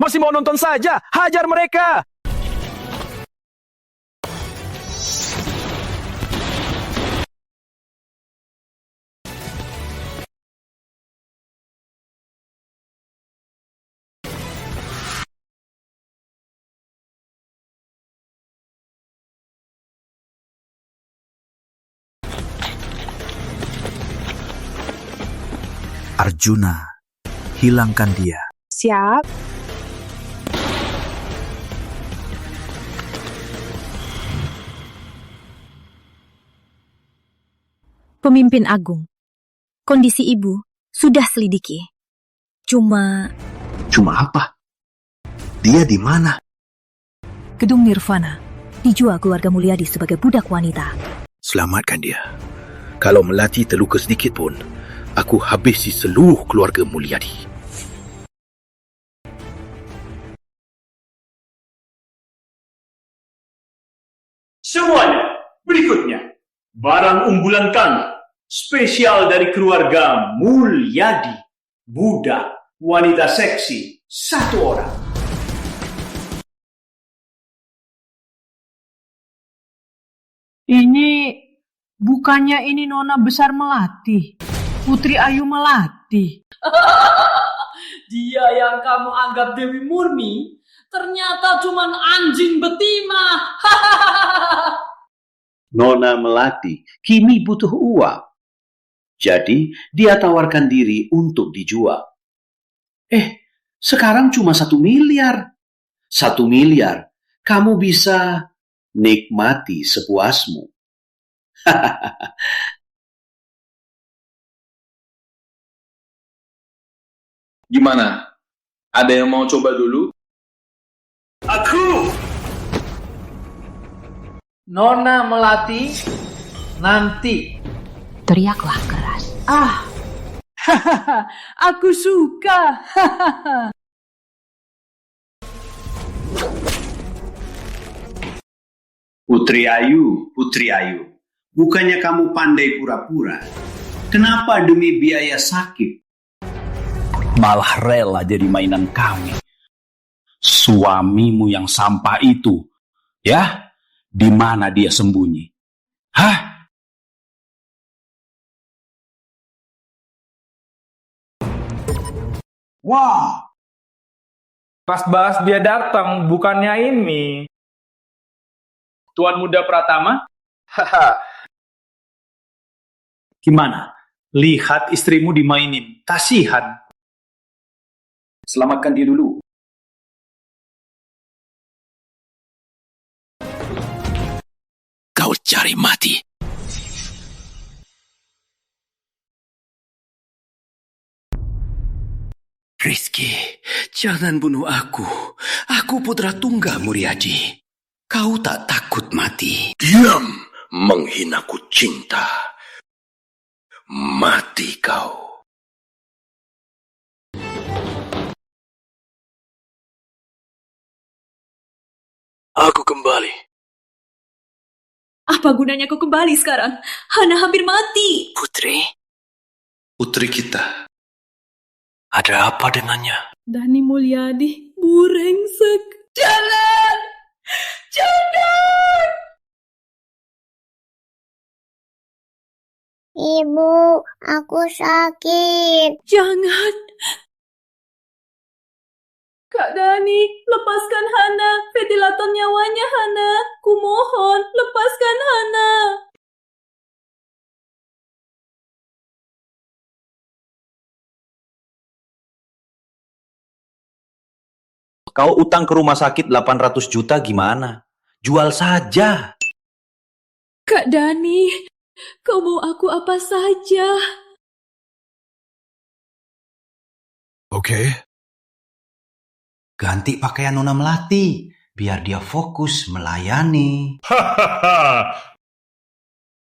Masih mau nonton saja? Hajar mereka! Arjuna, hilangkan dia. Siap. Pemimpin Agung, kondisi ibu sudah selidiki. Cuma apa? Dia di mana? Gedung Nirvana dijual keluarga Mulyadi sebagai budak wanita. Selamatkan dia. Kalau Melati terluka sedikit pun, aku habisi seluruh keluarga Mulyadi. Semuanya, berikutnya, barang unggulan kami, spesial dari keluarga Mulyadi, budak wanita seksi, 1 orang. Bukannya ini Nona Besar Melati, Putri Ayu Melati. Dia yang kamu anggap Dewi Murni, ternyata cuman anjing betina. Nona Melati kini butuh uang. Jadi dia tawarkan diri untuk dijual. Sekarang cuma 1 miliar. 1 miliar, kamu bisa nikmati sepuasmu. Gimana? Ada yang mau coba dulu? Aku! Nona Melati, nanti. Teriaklah keras. Aku suka. Putri Ayu, bukannya kamu pandai pura-pura? Kenapa demi biaya sakit Malah rela jadi mainan kami. Suamimu yang sampah itu, ya? Di mana dia sembunyi? Hah? Wah! Pas bahas dia datang, bukannya ini. Tuan Muda Pratama? Haha. Gimana? Lihat istrimu dimainin. Kasihan. Selamatkan dia dulu. Kau cari mati. Rizky, jangan bunuh aku. Aku putra tunggal Mulyadi. Kau tak takut mati? Diam, menghinaku cinta. Mati kau. Aku kembali. Apa gunanya kau kembali sekarang? Hana hampir mati. Putri kita. Ada apa dengannya? Dani Mulyadi, burengsek. Jangan! Jangan! Ibu, aku sakit. Jangan. Kak Dani, lepaskan Hana. Ventilator nyawanya Hana. Kumohon, lepaskan Hana. Kau utang ke rumah sakit 800 juta gimana? Jual saja. Kak Dani, kau mau aku apa saja? Oke. Ganti pakaian Nona Melati, biar dia fokus melayani.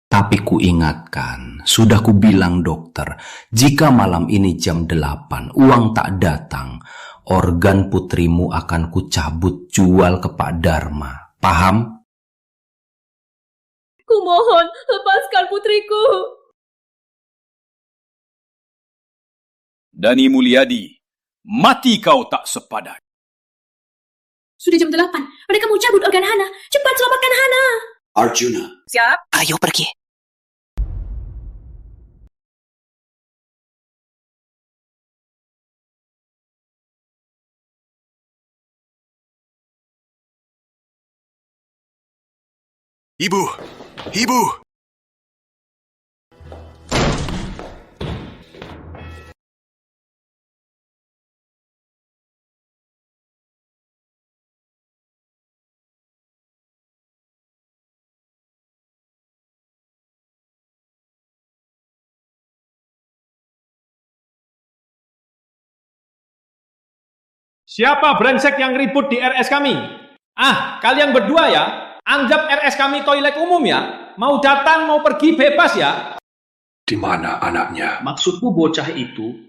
Tapi ku ingatkan, sudah ku bilang dokter, jika malam ini jam 8 uang tak datang, organ putrimu akan kucabut jual ke Pak Dharma. Paham? Kumohon, lepaskan putriku. Dani Mulyadi, mati kau tak sepadan. Sudah jam 8. Mereka mau cabut organ Hana. Cepat selamatkan Hana. Arjuna, Siap. Ayo pergi. Ibu! Ibu! Siapa brengsek yang ribut di RS kami? Ah, kalian berdua ya? Anggap RS kami toilet umum ya? Mau datang, mau pergi, bebas ya? Di mana anaknya? Maksudku bocah itu,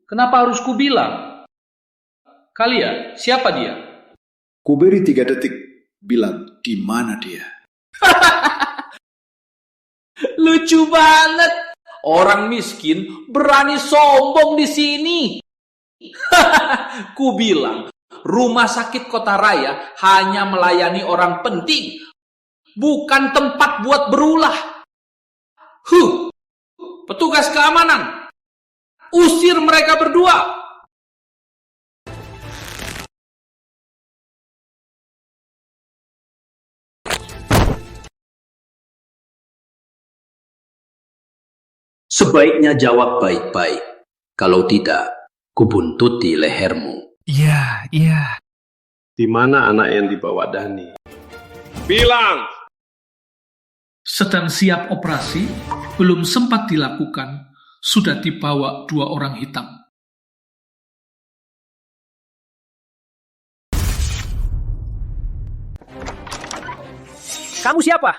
kenapa harus ku bilang? Kalian, siapa dia? Ku beri 3 detik bilang di mana dia. Lucu banget. Orang miskin berani sombong di sini. Ku bilang, rumah sakit Kota Raya hanya melayani orang penting, bukan tempat buat berulah. Petugas keamanan, usir mereka berdua. sebaiknya jawab baik-baik. Kalau tidak, kubuntuti lehermu. Iya. Di mana anak yang dibawa Dani? Bilang! Sedang siap operasi, belum sempat dilakukan, sudah dibawa 2 orang hitam. Kamu siapa?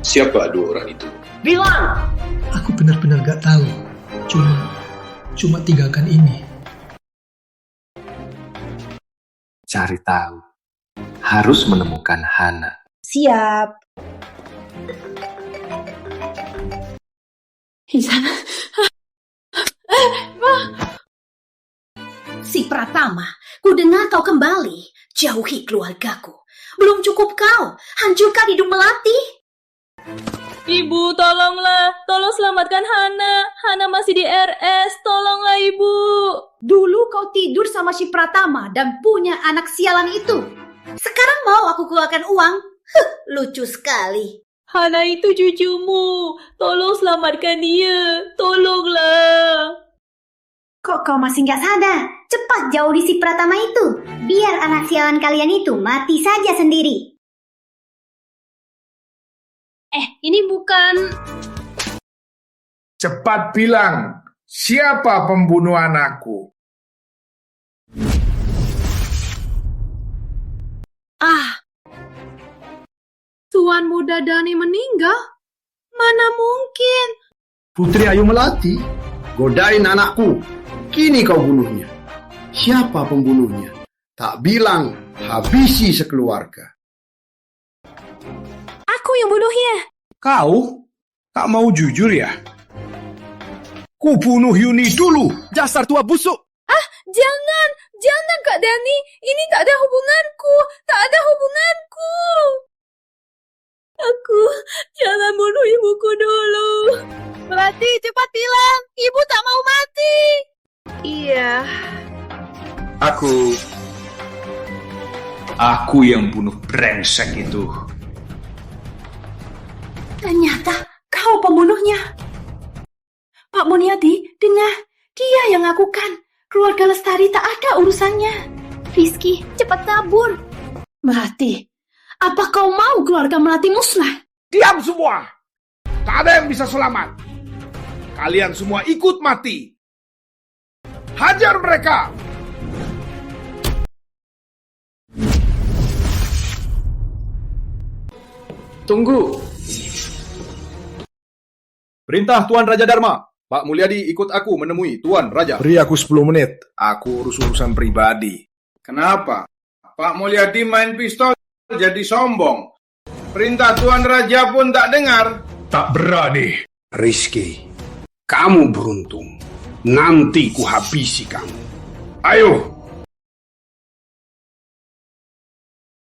Siapa 2 orang itu? Bilang! Aku benar-benar gak tahu. Cuma 3 kan ini. Cari tahu. Harus menemukan Hana. Siap. Si Pratama, ku dengar kau kembali. Jauhi keluargaku. Belum cukup kau, hancurkan hidung Melati. Ibu, tolonglah. Tolong selamatkan Hana. Hana masih di RS. Tolonglah, Ibu. Dulu kau tidur sama si Pratama dan punya anak sialan itu. Sekarang mau aku keluarkan uang? Lucu sekali. Hana itu cucumu. Tolong selamatkan dia. Tolonglah. Kok kau masih nggak sadar? Cepat jauhi si Pratama itu. Biar anak sialan kalian itu mati saja sendiri. Ini bukan... Cepat bilang, siapa pembunuh anakku? Tuan Muda Dani meninggal? Mana mungkin? Putri Ayu Melati, godain anakku. Kini kau bunuhnya. Siapa pembunuhnya? Tak bilang, habisi sekeluarga. Aku yang bunuhnya. Kau? Tak mau jujur ya? Ku bunuh Yuni dulu. Dasar tua busuk. Jangan Kak Dani. Ini tak ada hubunganku. Aku jangan bunuh ibuku dulu. Melati, cepat bilang. Ibu tak mau mati. Iya. Aku yang bunuh brengsek itu. Ternyata kau pembunuhnya. Pak Mulyadi, dengar. Dia yang lakukan. Keluarga Lestari tak ada urusannya. Rizky, cepat kabur. Melati, apa kau mau keluarga Melati musnah? Diam semua. Tak ada yang bisa selamat. Kalian semua ikut mati. Hajar mereka. Tunggu. Perintah Tuan Raja Dharma. Pak Mulyadi ikut aku menemui Tuan Raja. Beri aku 10 menit. Aku urus urusan pribadi. Kenapa? Pak Mulyadi main pistol jadi sombong. Perintah Tuan Raja pun tak dengar. Tak berani. Rizky, Kamu beruntung. Nanti ku habisi kamu. Ayo.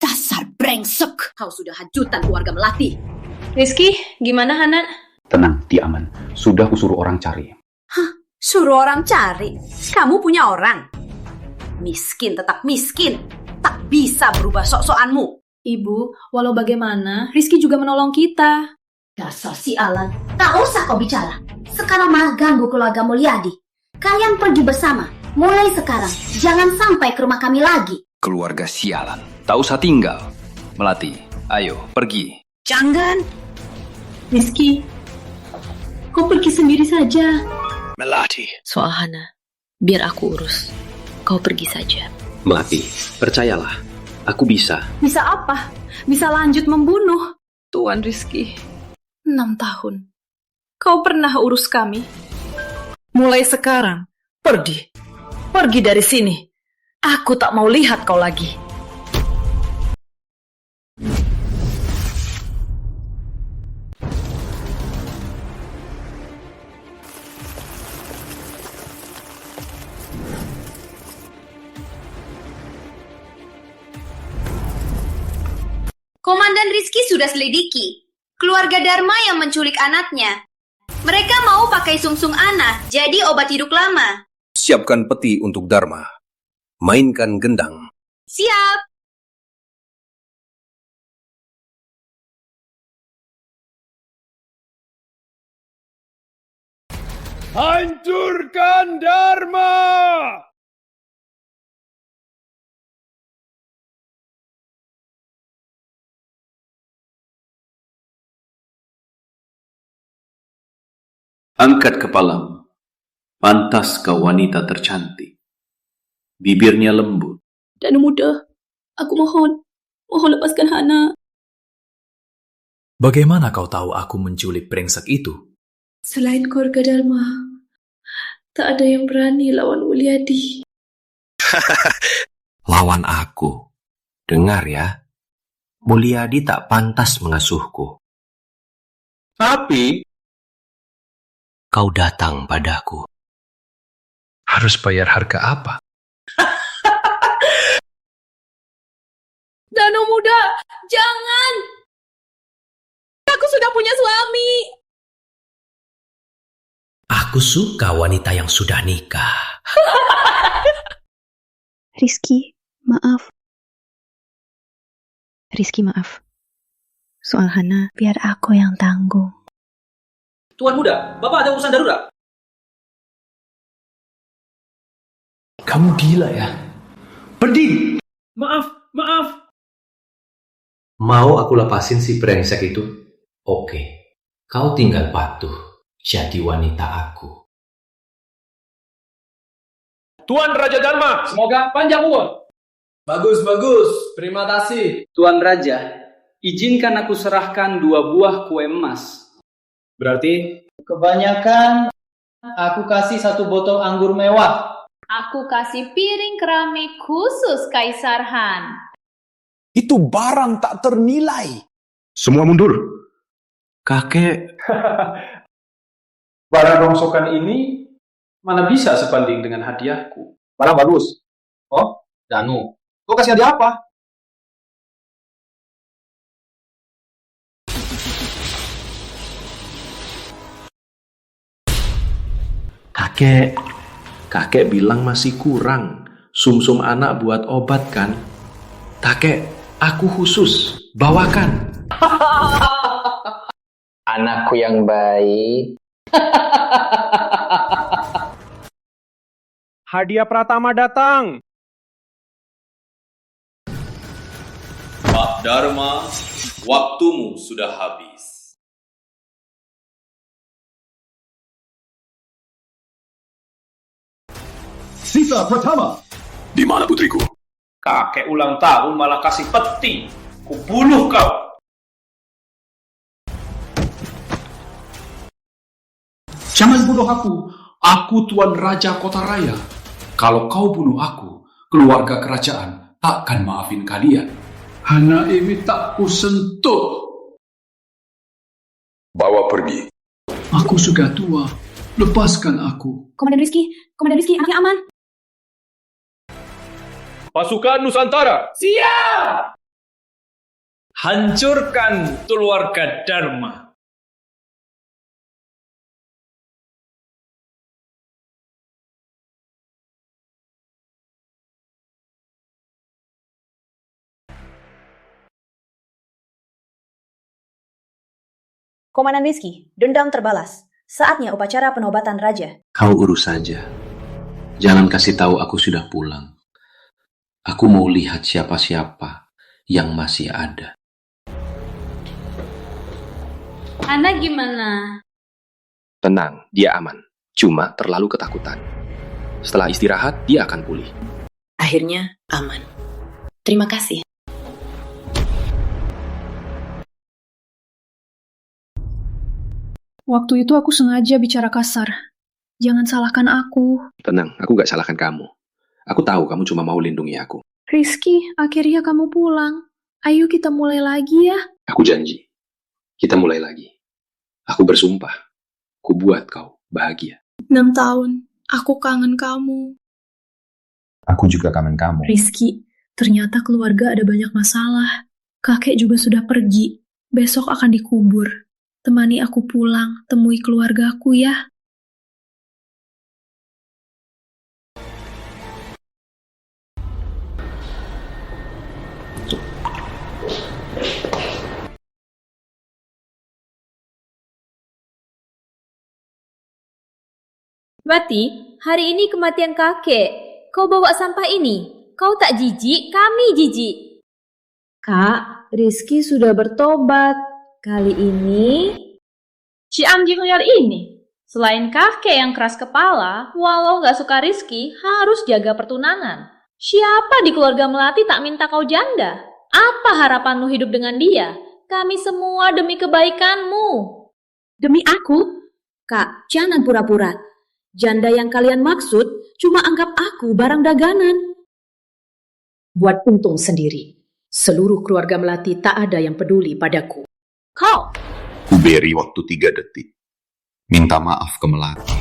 Dasar brengsek. Kau sudah hajutan keluarga Melati. Rizky, gimana Hana? Tenang, Ti Aman. Sudah kusuruh orang cari. Hah? Suruh orang cari? Kamu punya orang? Miskin tetap miskin. Tak bisa berubah sok-sokanmu. Ibu, walau bagaimana, Rizky juga menolong kita. Dasar si Alan. Tak usah kau bicara. Sekarang malah ganggu keluarga Mulyadi. Kalian pergi bersama. Mulai sekarang, jangan sampai ke rumah kami lagi. Keluarga sialan. Tak usah tinggal. Melati, ayo pergi. Jangan. Rizky, kau pergi sendiri saja. Melati. Soal Hana, biar aku urus. Kau pergi saja. Melati, percayalah. Aku bisa. Bisa apa? Bisa lanjut membunuh. Tuan Rizky, 6 tahun. Kau pernah urus kami. Mulai sekarang, pergi. Pergi dari sini. Aku tak mau lihat kau lagi. Komandan Rizky sudah selidiki. Keluarga Dharma yang menculik anaknya. Mereka mau pakai sungsung anak jadi obat hidup lama. Siapkan peti untuk Dharma. Mainkan gendang. Siap. Hancurkan Dharma! Angkat kepalamu. Pantas kau wanita tercantik. Bibirnya lembut. Dan muda, aku mohon lepaskan Hana. Bagaimana kau tahu aku menculik brengsek itu? Selain keluarga Dharma, tak ada yang berani lawan Mulyadi. Lawan aku. Dengar ya, Mulyadi tak pantas mengasuhku. Tapi Kau datang padaku. Harus bayar harga apa? Dano muda, jangan! Aku sudah punya suami. Aku suka wanita yang sudah nikah. Rizky, maaf. Rizky, maaf. Soal Hana, biar aku yang tanggung. Tuan muda, Bapak ada urusan darurat. Kamu gila ya? Pedih. Maaf. Mau aku lepasin si brengsek itu? Oke, kau tinggal patuh. Jadi wanita aku. Tuan Raja Dharma, Semoga panjang umur. Bagus. Terima kasih. Tuan Raja, izinkan aku serahkan 2 buah kue emas. berarti Kebanyakan aku kasih 1 botol anggur mewah. Aku kasih piring keramik khusus Kaisar Han. Itu barang tak ternilai. Semua mundur. Kakek. barang rongsokan ini mana bisa sebanding dengan hadiahku. Barang bagus. Oh, Danu. Kau kasih hadiah apa? Kakek bilang masih kurang. Sumsum anak buat obat kan? Kakek, aku khusus. Bawakan. Anakku yang baik. Hadiah Pratama datang. Pak Dharma, waktumu sudah habis. Sita Pratama. Di mana putriku? Kakek ulang tahun malah kasih peti. Kubunuh kau. Jangan bunuh aku. Aku Tuan Raja Kota Raya. Kalau kau bunuh aku, keluarga kerajaan takkan maafin kalian. Hana ini tak kusentuh. Bawa pergi. Aku sudah tua. Lepaskan aku. Komandan Rizky, anaknya aman. Pasukan Nusantara, siap! Hancurkan keluarga Dharma. Komandan Rizky, dendam terbalas. Saatnya upacara penobatan raja. Kau urus saja. Jangan kasih tahu aku sudah pulang. Aku mau lihat siapa-siapa yang masih ada. Ana gimana? Tenang, dia aman. Cuma terlalu ketakutan. Setelah istirahat, dia akan pulih. Akhirnya aman. Terima kasih. Waktu itu aku sengaja bicara kasar. Jangan salahkan aku. Tenang, aku gak salahkan kamu. Aku tahu kamu cuma mau lindungi aku. Rizky, akhirnya kamu pulang. Ayo kita mulai lagi ya. Aku janji. Kita mulai lagi. Aku bersumpah. Ku buat kau bahagia. 6 tahun. Aku kangen kamu. Aku juga kangen kamu. Rizky, ternyata keluarga ada banyak masalah. Kakek juga sudah pergi. Besok akan dikubur. Temani aku pulang, temui keluargaku ya. Wati, hari ini kematian kakek. Kau bawa sampah ini. Kau tak jijik, kami jijik. Kak, Rizky sudah bertobat. Kali ini... Si anjing liar ini. Selain kakek yang keras kepala, walau gak suka Rizky, harus jaga pertunangan. Siapa di keluarga Melati tak minta kau janda? Apa harapanmu hidup dengan dia? Kami semua demi kebaikanmu. Demi aku? Kak, jangan pura-pura. Janda yang kalian maksud cuma anggap aku barang dagangan. Buat untung sendiri. Seluruh keluarga Melati tak ada yang peduli padaku. Kau? Ku beri waktu 3 detik. Minta maaf ke Melati.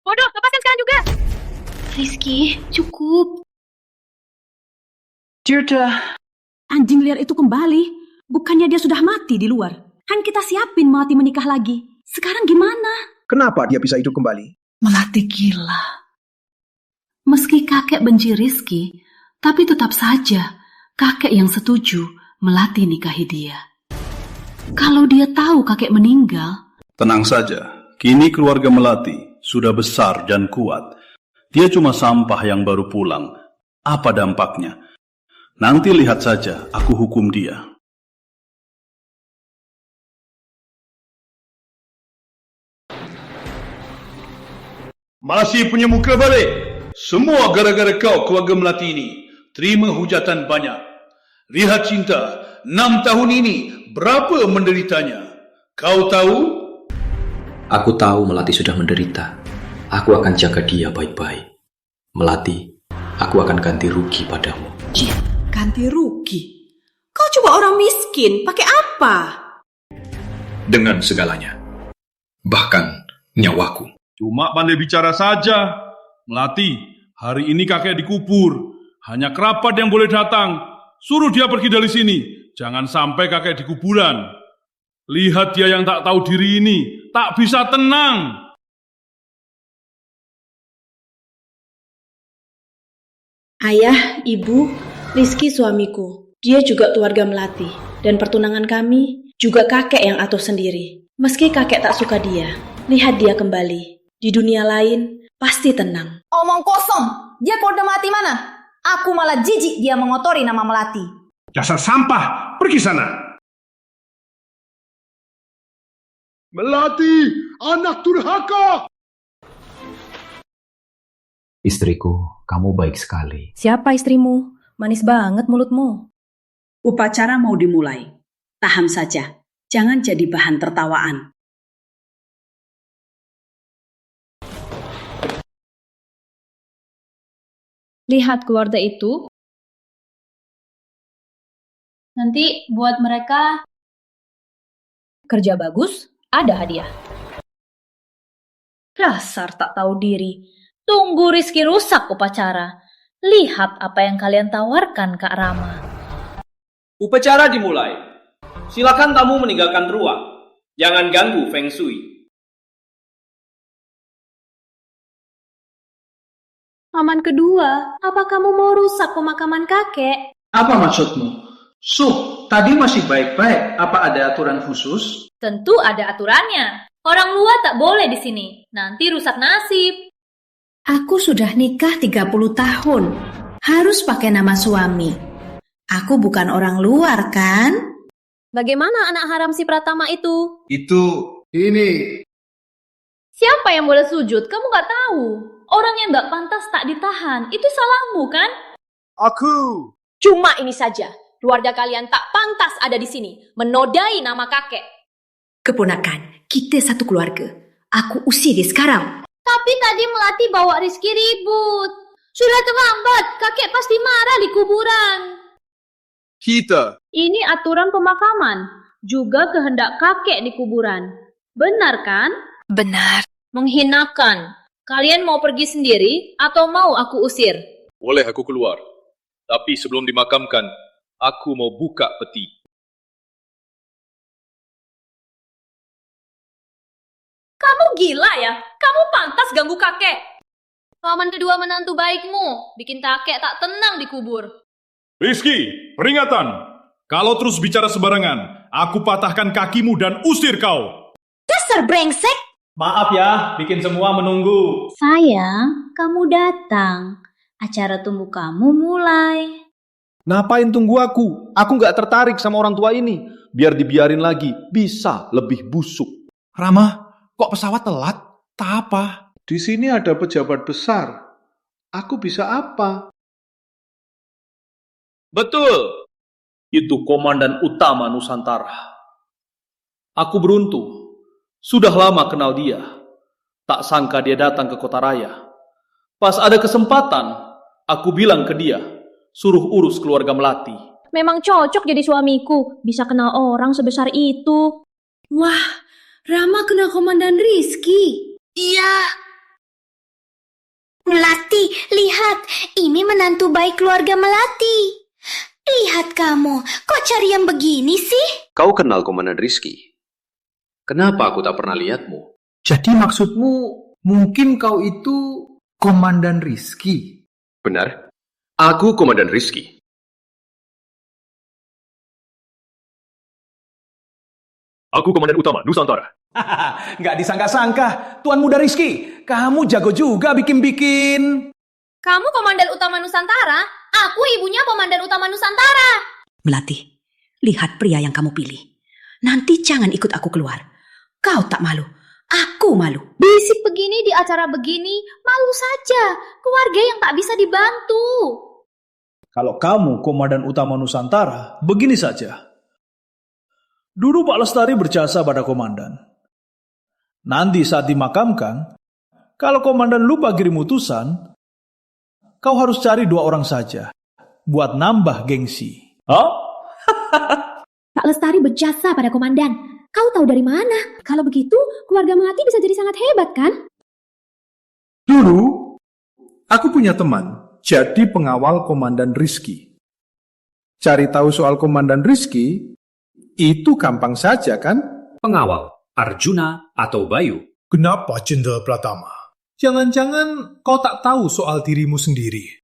Bodoh, lepaskan sekarang juga. Rizky, cukup. Tirta. Anjing liar itu kembali. Bukannya dia sudah mati di luar. Kan kita siapin Melati menikah lagi. Sekarang gimana? Kenapa dia bisa hidup kembali? Melati gila. Meski kakek benci Rizky, tapi tetap saja kakek yang setuju Melati nikahi dia. Kalau dia tahu kakek meninggal... Tenang saja, kini keluarga Melati sudah besar dan kuat. Dia cuma sampah yang baru pulang. Apa dampaknya? Nanti lihat saja, aku hukum dia. Masih punya muka balik. Semua gara-gara kau keluarga Melati ini. Terima hujatan banyak. Lihat cinta, 6 tahun ini berapa menderitanya. Kau tahu? Aku tahu Melati sudah menderita. Aku akan jaga dia baik-baik. Melati, aku akan ganti rugi padamu. Ganti rugi? Kau cuma orang miskin, pakai apa? Dengan segalanya. Bahkan nyawaku. Cuma pandai bicara saja. Melati, hari ini kakek dikubur. Hanya kerabat yang boleh datang. Suruh dia pergi dari sini. Jangan sampai kakek di kuburan. Lihat dia yang tak tahu diri ini. Tak bisa tenang. Ayah, ibu, Rizky suamiku. Dia juga keluarga Melati. Dan pertunangan kami juga kakek yang atur sendiri. Meski kakek tak suka dia, lihat dia kembali. Di dunia lain, pasti tenang. Omong kosong. Dia keluarga Melati mana? Aku malah jijik dia mengotori nama Melati. Dasar sampah, pergi sana. Melati, anak durhaka. Istriku, kamu baik sekali. Siapa istrimu? Manis banget mulutmu. Upacara mau dimulai. Tahan saja. Jangan jadi bahan tertawaan. Lihat keluarga itu. Nanti buat mereka Kerja bagus, ada hadiah. Dasar tak tahu diri. Tunggu Rizky rusak upacara. Lihat apa yang kalian tawarkan, Kak Rama. Upacara dimulai. Silakan tamu meninggalkan ruang. Jangan ganggu Feng Shui. Paman kedua, apa kamu mau rusak pemakaman kakek? Apa maksudmu? Tadi masih baik-baik. Apa ada aturan khusus? Tentu ada aturannya. Orang luar tak boleh di sini. Nanti rusak nasib. Aku sudah nikah 30 tahun. Harus pakai nama suami. Aku bukan orang luar, kan? Bagaimana anak haram si Pratama itu? Ini. Siapa yang boleh sujud? Kamu gak tahu. Orang yang gak pantas tak ditahan. Itu salahmu, kan? Aku. Cuma ini saja. Keluarga kalian tak pantas ada di sini. Menodai nama kakek. Keponakan, kita satu keluarga. Aku usir dia sekarang. Tapi tadi Melati bawa Rizky ribut. Sudah terlambat. Kakek pasti marah di kuburan. Kita. Ini aturan pemakaman. Juga kehendak kakek di kuburan. Benar kan? Benar. Menghinakan. Kalian mau pergi sendiri atau mau aku usir? Boleh aku keluar. Tapi sebelum dimakamkan, aku mau buka peti. Kamu gila ya? Kamu pantas ganggu kakek. Paman kedua menantu baikmu. Bikin kakek tak tenang di kubur. Rizky, peringatan. Kalau terus bicara sembarangan, aku patahkan kakimu dan usir kau. Dasar brengsek! Maaf ya, bikin semua menunggu. Sayang, kamu datang. Acara tunggu kamu mulai. Ngapain tunggu aku? Aku nggak tertarik sama orang tua ini. Biar dibiarin lagi, bisa lebih busuk. Rama, kok pesawat telat? Tak apa. Di sini ada pejabat besar. Aku bisa apa? Betul. Itu komandan utama Nusantara. Aku beruntung. Sudah lama kenal dia. Tak sangka dia datang ke Kota Raya. Pas ada kesempatan, aku bilang ke dia, suruh urus keluarga Melati. Memang cocok jadi suamiku. Bisa kenal orang sebesar itu. Wah, Rama kenal Komandan Rizky. Iya. Melati, lihat. Ini menantu baik keluarga Melati. Lihat kamu, kok cari yang begini sih? Kau kenal Komandan Rizky? Kenapa aku tak pernah lihatmu? Jadi maksudmu mungkin kau itu Komandan Rizky? Benar. Aku Komandan Rizky. Aku Komandan Utama Nusantara. Nggak disangka-sangka, Tuan Muda Rizky. Kamu jago juga bikin-bikin. Kamu Komandan Utama Nusantara? Aku ibunya Komandan Utama Nusantara. Melati, lihat pria yang kamu pilih. Nanti jangan ikut aku keluar. Kau tak malu, aku malu. Bisik begini di acara begini, malu saja. Keluarga yang tak bisa dibantu. Kalau kamu Komandan Utama Nusantara, begini saja. Dulu Pak Lestari berjasa pada komandan. Nanti saat dimakamkan, kalau komandan lupa kirim utusan, kau harus cari 2 orang saja, buat nambah gengsi. Pak Lestari berjasa pada komandan. Kau tahu dari mana? Kalau begitu, keluarga Melati bisa jadi sangat hebat, kan? Dulu, aku punya teman, jadi pengawal Komandan Rizky. Cari tahu soal Komandan Rizky, itu gampang saja, kan? Pengawal, Arjuna atau Bayu? Kenapa, Jenderal Pratama? Jangan-jangan kau tak tahu soal dirimu sendiri.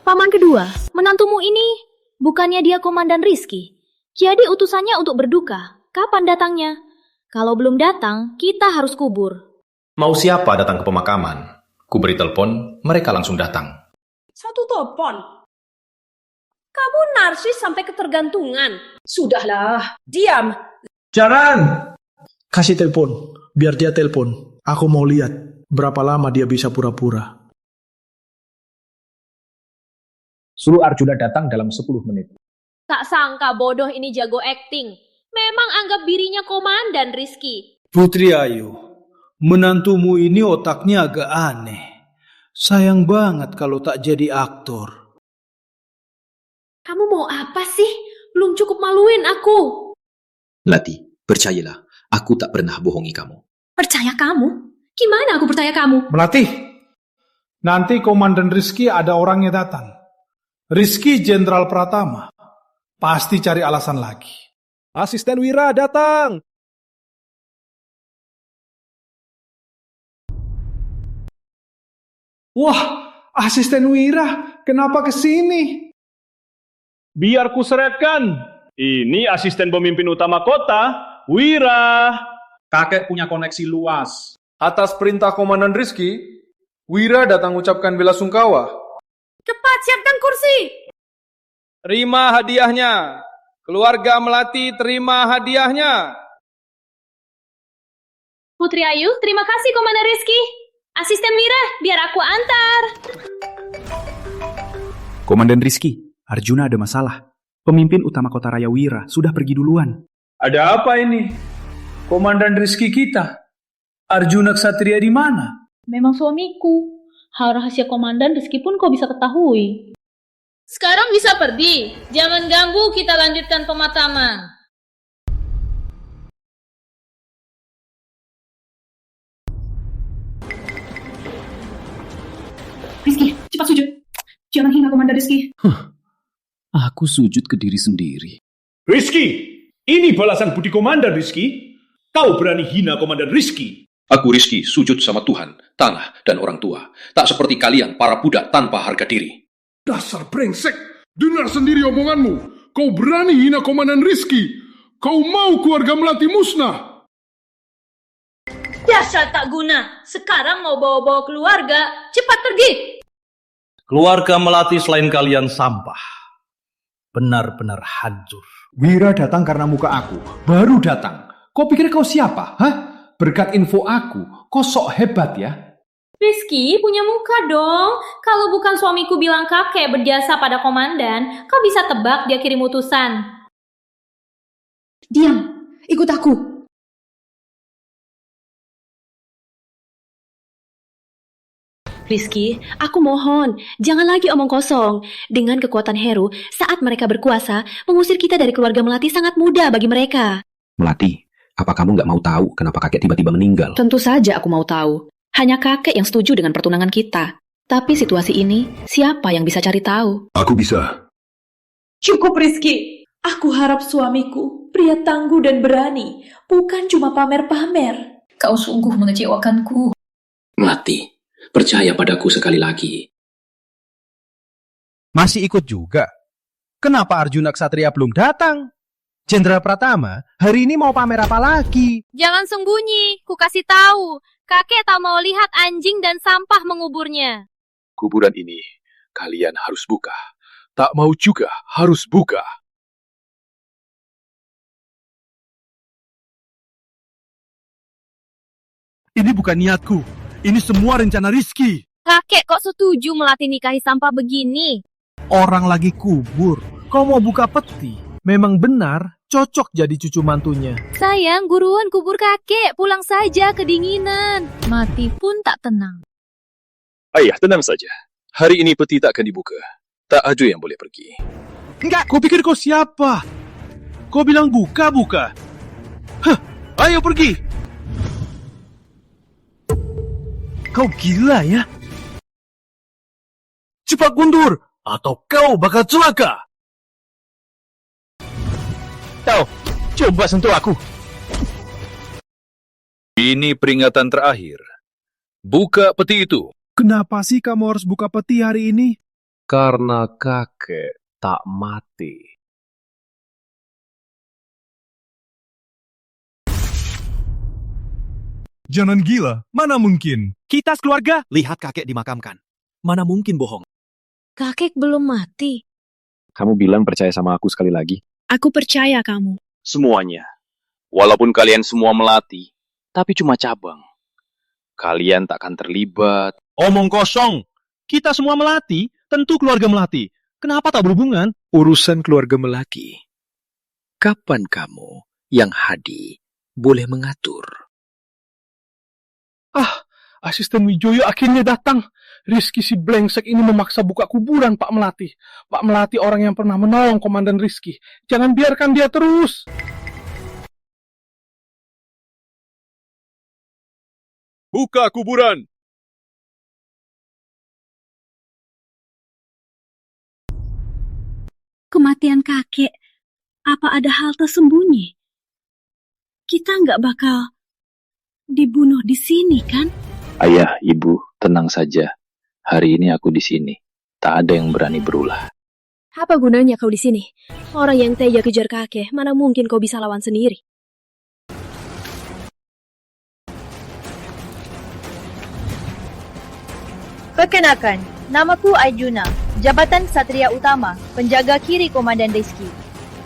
Paman kedua, menantumu ini bukannya dia Komandan Rizky. Jadi utusannya untuk berduka. Kapan datangnya? Kalau belum datang, kita harus kubur. Mau siapa datang ke pemakaman? Ku beri telepon, mereka langsung datang. Satu telepon. Kamu narsis sampai ketergantungan. Sudahlah, diam. Jangan! Kasih telepon, biar dia telepon. Aku mau lihat berapa lama dia bisa pura-pura. Suruh Arjuna datang dalam 10 menit. Tak sangka bodoh ini jago akting. Memang anggap dirinya Komandan Rizky. Putri Ayu, menantumu ini otaknya agak aneh. Sayang banget kalau tak jadi aktor. Kamu mau apa sih? Belum cukup maluin aku. Melati, percayalah, aku tak pernah bohongi kamu. Percaya kamu? Gimana aku percaya kamu? Melati, nanti Komandan Rizky ada orangnya datang. Rizky Jenderal Pratama. Pasti cari alasan lagi. Asisten Wira datang. Wah, asisten Wira, kenapa ke sini? Biar kuseretkan. Ini asisten pemimpin utama kota, Wira. Kakek punya koneksi luas. Atas perintah Komandan Rizky, Wira datang ucapkan bela sungkawa. Cepat siapkan kursi. Terima hadiahnya. Keluarga Melati terima hadiahnya. Putri Ayu, terima kasih Komandan Rizky. Asisten Wira, biar aku antar. Komandan Rizky, Arjuna ada masalah. Pemimpin utama Kota Raya Wira sudah pergi duluan. Ada apa ini? Komandan Rizky kita. Arjuna Ksatria di mana? Memang suamiku. Hal rahasia Komandan Rizky pun kau bisa ketahui. Sekarang bisa pergi. Jangan ganggu, kita lanjutkan pemakaman. Rizky, cepat sujud. Jangan hina Komandan Rizky. Aku sujud ke diri sendiri. Rizky, ini balasan budi Komandan Rizky. Kau berani hina Komandan Rizky. Aku Rizky sujud sama Tuhan, tanah, dan orang tua. Tak seperti kalian, para budak tanpa harga diri. Dasar brengsek, dengar sendiri omonganmu. Kau berani hina Komandan Rizky. Kau mau keluarga Melati musnah. Dasar tak guna. Sekarang mau bawa-bawa keluarga. Cepat pergi. Keluarga Melati selain kalian sampah. Benar-benar hancur. Wira datang karena muka aku. Baru datang. Kau pikir kau siapa? Hah? Berkat info aku, kau sok hebat ya? Rizky punya muka dong. Kalau bukan suamiku bilang kakek berjasa pada komandan, kau bisa tebak dia kirim utusan. Diam, ikut aku. Rizky, aku mohon, jangan lagi omong kosong. Dengan kekuatan Heru, saat mereka berkuasa, mengusir kita dari keluarga Melati sangat mudah bagi mereka. Melati, apa kamu nggak mau tahu kenapa kakek tiba-tiba meninggal? Tentu saja aku mau tahu. Hanya kakek yang setuju dengan pertunangan kita. Tapi situasi ini, siapa yang bisa cari tahu? Aku bisa. Cukup Rizky. Aku harap suamiku pria tangguh dan berani, bukan cuma pamer-pamer. Kau sungguh mengecewakanku. Melati, percaya padaku sekali lagi. Masih ikut juga? Kenapa Arjuna Ksatria belum datang? Jenderal Pratama, hari ini mau pamer apa lagi? Jangan sembunyi, ku kasih tahu. Kakek tak mau lihat anjing dan sampah menguburnya. Kuburan ini kalian harus buka. Tak mau juga harus buka. Ini bukan niatku. Ini semua rencana Rizky. Kakek kok setuju Melati nikahi sampah begini? Orang lagi kubur. Kau mau buka peti? Memang benar, cocok jadi cucu mantunya. Sayang, guruan kubur kakek. Pulang saja, kedinginan. Mati pun tak tenang. Ayah, tenang saja. Hari ini peti tak akan dibuka. Tak ada yang boleh pergi. Enggak, kau pikir kau siapa? Kau bilang buka-buka. Hah, ayo pergi. Kau gila ya? Cepat mundur, atau kau bakal celaka. Tahu, coba sentuh aku. Ini peringatan terakhir. Buka peti itu. Kenapa sih kamu harus buka peti hari ini? Karena kakek tak mati. Jangan gila, mana mungkin? Kita sekeluarga, lihat kakek dimakamkan. Mana mungkin bohong? Kakek belum mati. Kamu bilang percaya sama aku sekali lagi? Aku percaya kamu. Semuanya. Walaupun kalian semua melati, tapi cuma cabang. Kalian tak akan terlibat. Omong kosong. Kita semua melati, tentu keluarga melati. Kenapa tak berhubungan? Urusan keluarga melati. Kapan kamu yang Hadi boleh mengatur? Asisten Wijoyo akhirnya datang. Rizky si brengsek ini memaksa buka kuburan Pak Melati. Pak Melati orang yang pernah menolong Komandan Rizky. Jangan biarkan dia terus. Buka kuburan! Kematian kakek, apa ada hal tersembunyi? Kita nggak bakal dibunuh di sini, kan? Ayah, ibu, tenang saja. Hari ini aku di sini. Tak ada yang berani berulah. Apa gunanya kau di sini? Orang yang tega kejar kakek, mana mungkin kau bisa lawan sendiri? Perkenalkan, namaku Arjuna, Jabatan Ksatria Utama, penjaga kiri Komandan Rizky.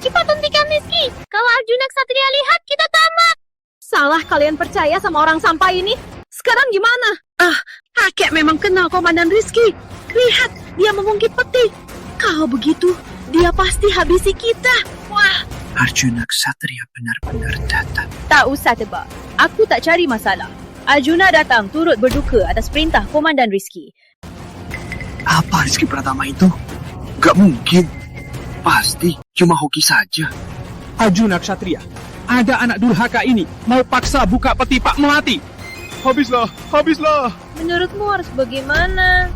Cepat hentikan Rizky. Kalau Arjuna Ksatria lihat, kita tamat. Salah kalian percaya sama orang sampah ini? Sekarang gimana? Kakek memang kenal Komandan Rizky. Lihat, dia mengungkit peti. Kalau begitu, dia pasti habisi kita. Wah, Arjuna Ksatria benar-benar datang. Tak usah tebak, aku tak cari masalah. Arjuna datang turut berduka atas perintah Komandan Rizky. Apa Rizky Pratama itu? Gak mungkin. Pasti cuma hoki saja. Arjuna Ksatria, ada anak durhaka ini mau paksa buka peti Pak Melati. Habislah, habislah. Menurutmu harus bagaimana?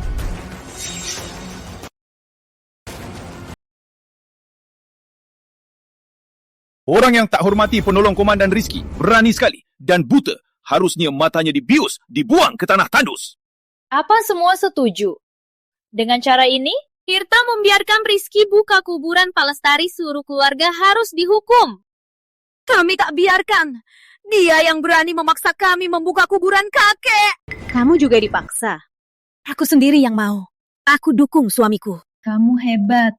Orang yang tak hormati penolong Komandan Rizky berani sekali dan buta. Harusnya matanya dibius, dibuang ke tanah tandus. Apa semua setuju? Dengan cara ini, Tirta membiarkan Rizky buka kuburan Pak Lestari, seluruh keluarga harus dihukum. kami tak biarkan. Dia yang berani memaksa kami membuka kuburan kakek. Kamu juga dipaksa. Aku sendiri yang mau. Aku dukung suamiku. Kamu hebat.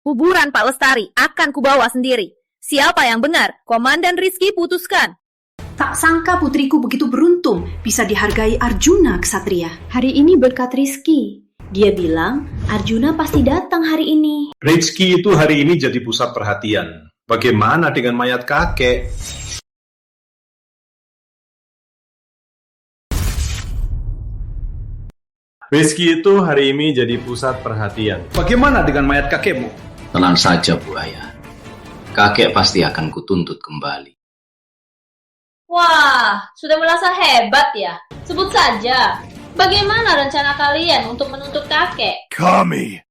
Kuburan Pak Lestari akan kubawa sendiri. Siapa yang benar? Komandan Rizky putuskan. Tak sangka putriku begitu beruntung bisa dihargai Arjuna Ksatria. Hari ini berkat Rizky. Dia bilang Arjuna pasti datang hari ini. Rizky itu hari ini jadi pusat perhatian. Bagaimana dengan mayat kakek? Rizky itu hari ini jadi pusat perhatian. Bagaimana dengan mayat kakekmu? Tenang saja, Bu Ayah. Kakek pasti akan kutuntut kembali. Wah, sudah merasa hebat ya? Sebut saja. Bagaimana rencana kalian untuk menuntut kakek? Kami.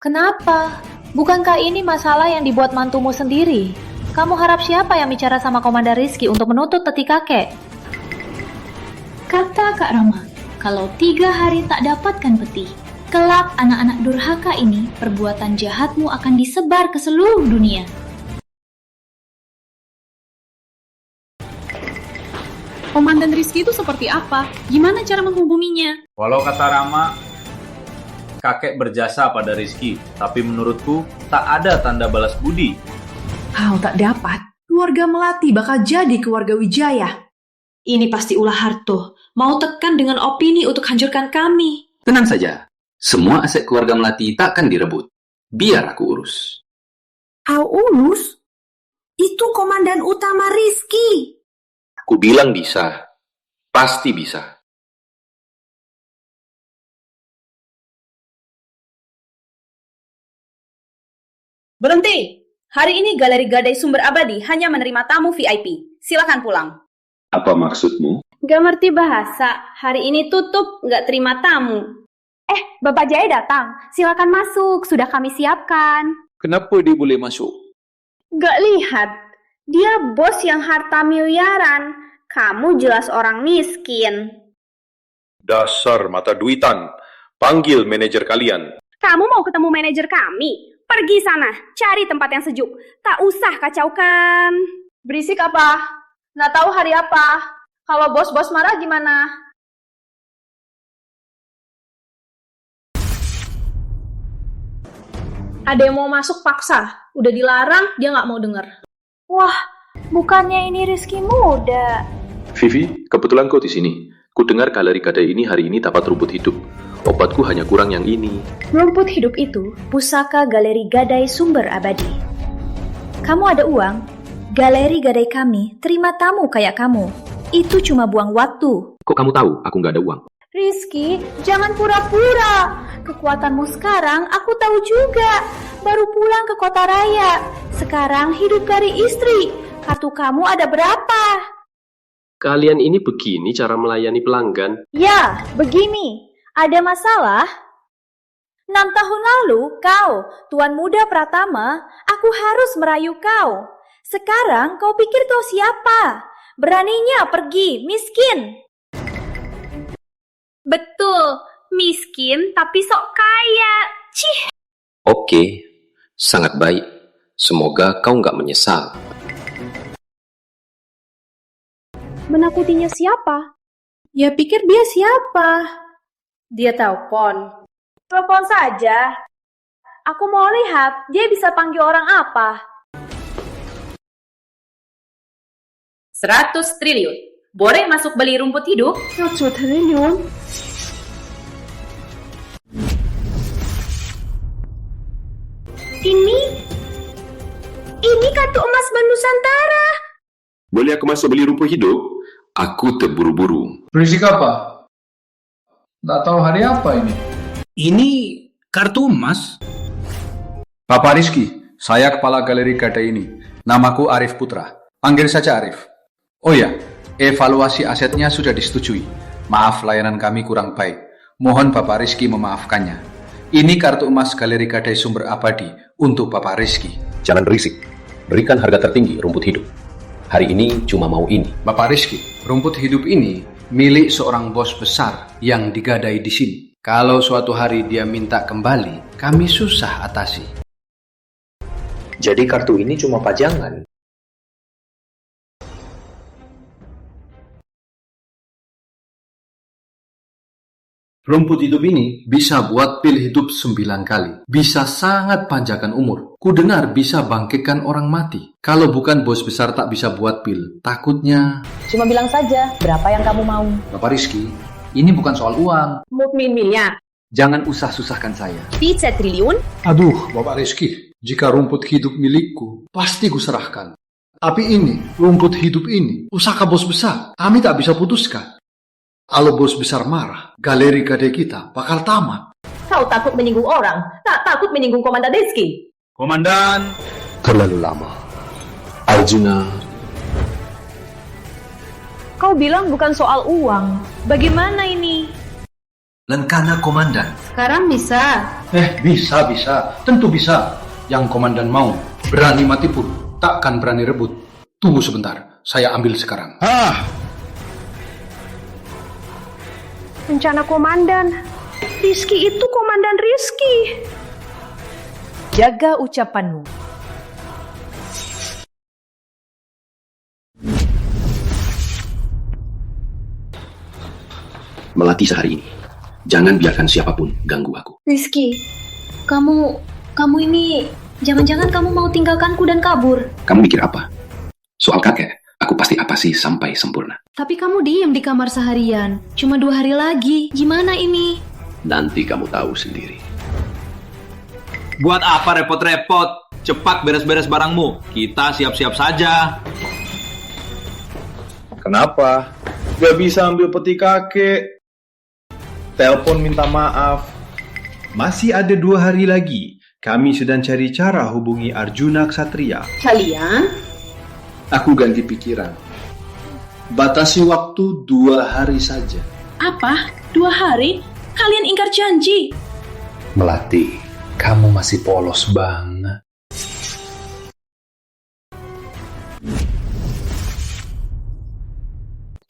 Kenapa? Bukankah ini masalah yang dibuat mantumu sendiri? Kamu harap siapa yang bicara sama Komandan Rizky untuk menuntut peti kakek? Kata Kak Rama, kalau 3 hari tak dapatkan peti, kelak anak-anak durhaka ini, perbuatan jahatmu akan disebar ke seluruh dunia. Komandan Rizky itu seperti apa? Gimana cara menghubunginya? Walau kata Rama, kakek berjasa pada Rizky, tapi menurutku tak ada tanda balas budi. Kalau tak dapat, keluarga Melati bakal jadi keluarga Wijaya. Ini pasti ulah Harto, mau tekan dengan opini untuk hancurkan kami. Tenang saja, semua aset keluarga Melati takkan direbut. Biar aku urus. Kau urus? Itu komandan utama Rizky. Aku bilang bisa. Pasti bisa. Berhenti! Hari ini Galeri Gadai Sumber Abadi hanya menerima tamu VIP. Silakan pulang. Apa maksudmu? Gak ngerti bahasa. Hari ini tutup, gak terima tamu. Bapak Jaya datang. Silakan masuk, sudah kami siapkan. Kenapa dia boleh masuk? Gak lihat. Dia bos yang harta miliaran. Kamu jelas orang miskin. Dasar mata duitan. Panggil manajer kalian. Kamu mau ketemu manajer kami? Pergi sana, cari tempat yang sejuk. Tak usah kacaukan. Berisik apa? Nggak tahu hari apa? Kalau bos-bos marah gimana? Ada yang mau masuk paksa. Udah dilarang, dia nggak mau denger. Wah, bukannya ini Rizky muda. Vivi, kebetulan kau di sini. Ku dengar Galeri Gadai ini hari ini dapat rumput hidup. Obatku hanya kurang yang ini. Rumput hidup itu pusaka Galeri Gadai Sumber Abadi. Kamu ada uang? Galeri Gadai kami terima tamu kayak kamu. Itu cuma buang waktu. Kok kamu tahu aku nggak ada uang? Rizky, jangan pura-pura. Kekuatanmu sekarang aku tahu juga. Baru pulang ke kota raya. Sekarang hidup dari istri. Kartu kamu ada berapa? Kalian ini begini cara melayani pelanggan? Ya, begini. Ada masalah? 6 tahun lalu, kau, Tuan Muda Pratama, aku harus merayu kau. Sekarang kau pikir kau siapa? Beraninya pergi, miskin. Betul, miskin tapi sok kaya. Cih. Oke, sangat baik. Semoga kau nggak menyesal. Menakutinya siapa? Ya pikir dia siapa? Dia telepon. Telepon saja. Aku mau lihat dia bisa panggil orang apa. 100 triliun. Boleh masuk beli rumput hidup? 100 triliun? Ini kartu emas Bank Nusantara. Boleh aku masuk beli rumput hidup? Aku terburu-buru. Berisik apa? Tak tahu hari apa ini. Ini kartu emas. Bapak Rizky, saya kepala galeri gadai ini. Namaku Arif Putra. Panggil saja Arif. Oh ya, evaluasi asetnya sudah disetujui. Maaf layanan kami kurang baik. Mohon Bapak Rizky memaafkannya. Ini kartu emas galeri gadai sumber abadi untuk Bapak Rizky. Jangan berisik. Berikan harga tertinggi rumput hidup. Hari ini cuma mau ini. Bapak Rizky, rumput hidup ini milik seorang bos besar yang digadai di sini. Kalau suatu hari dia minta kembali, kami susah atasi. Jadi kartu ini cuma pajangan. Rumput hidup ini bisa buat pil hidup 9 kali. Bisa sangat panjangkan umur. Kudengar bisa bangkitkan orang mati. Kalau bukan bos besar tak bisa buat pil. Takutnya... Cuma bilang saja, berapa yang kamu mau? Bapak Rizky, ini bukan soal uang. Mukmin miliar. Jangan usah susahkan saya. 3 triliun? Aduh, Bapak Rizky, jika rumput hidup milikku, pasti kuserahkan. Tapi ini, rumput hidup ini, usaha bos besar. Kami tak bisa putuskan. Kalau bos besar marah, galeri gadai kita bakal tamat. Kau takut menyinggung orang, tak takut menyinggung Komandan Rizky. Komandan. Terlalu lama. Arjuna. Kau bilang bukan soal uang. Bagaimana ini? Lenkana Komandan. Sekarang bisa. Bisa. Tentu bisa. Yang Komandan mau, berani mati pun, takkan berani rebut. Tunggu sebentar, saya ambil sekarang. Rencana Komandan. Rizky itu Komandan Rizky. Jaga ucapanmu. Melati sehari ini. Jangan biarkan siapapun ganggu aku. Rizky, kamu ini jangan-jangan kamu mau tinggalkanku dan kabur. Kamu mikir apa? Soal kakek, aku pasti apasi sampai sempurna. Tapi kamu diem di kamar seharian. Cuma 2 hari lagi. Gimana ini? Nanti kamu tahu sendiri. Buat apa repot-repot? Cepat beres-beres barangmu. Kita siap-siap saja. Kenapa? Gak bisa ambil peti kakek. Telepon minta maaf. Masih ada 2 hari lagi. Kami sedang cari cara hubungi Arjuna Ksatria. Kalian? Aku ganti pikiran. Batasi waktu 2 hari saja. Apa? 2 hari? Kalian ingkar janji. Melati, kamu masih polos banget.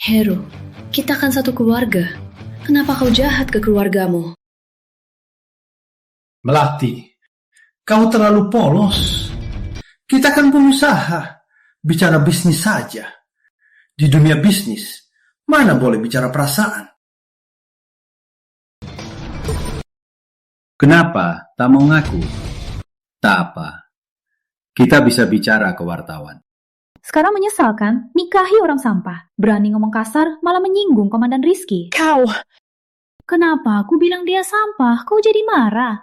Heru, kita kan satu keluarga. Kenapa kau jahat ke keluargamu? Melati, kau terlalu polos. Kita kan pengusaha. Bicara bisnis saja. Di dunia bisnis, mana boleh bicara perasaan? Kenapa tak mau ngaku? Tak apa. Kita bisa bicara ke wartawan. Sekarang menyesal kan? Nikahi orang sampah. Berani ngomong kasar, malah menyinggung Komandan Rizky. Kau! Kenapa aku bilang dia sampah, kau jadi marah?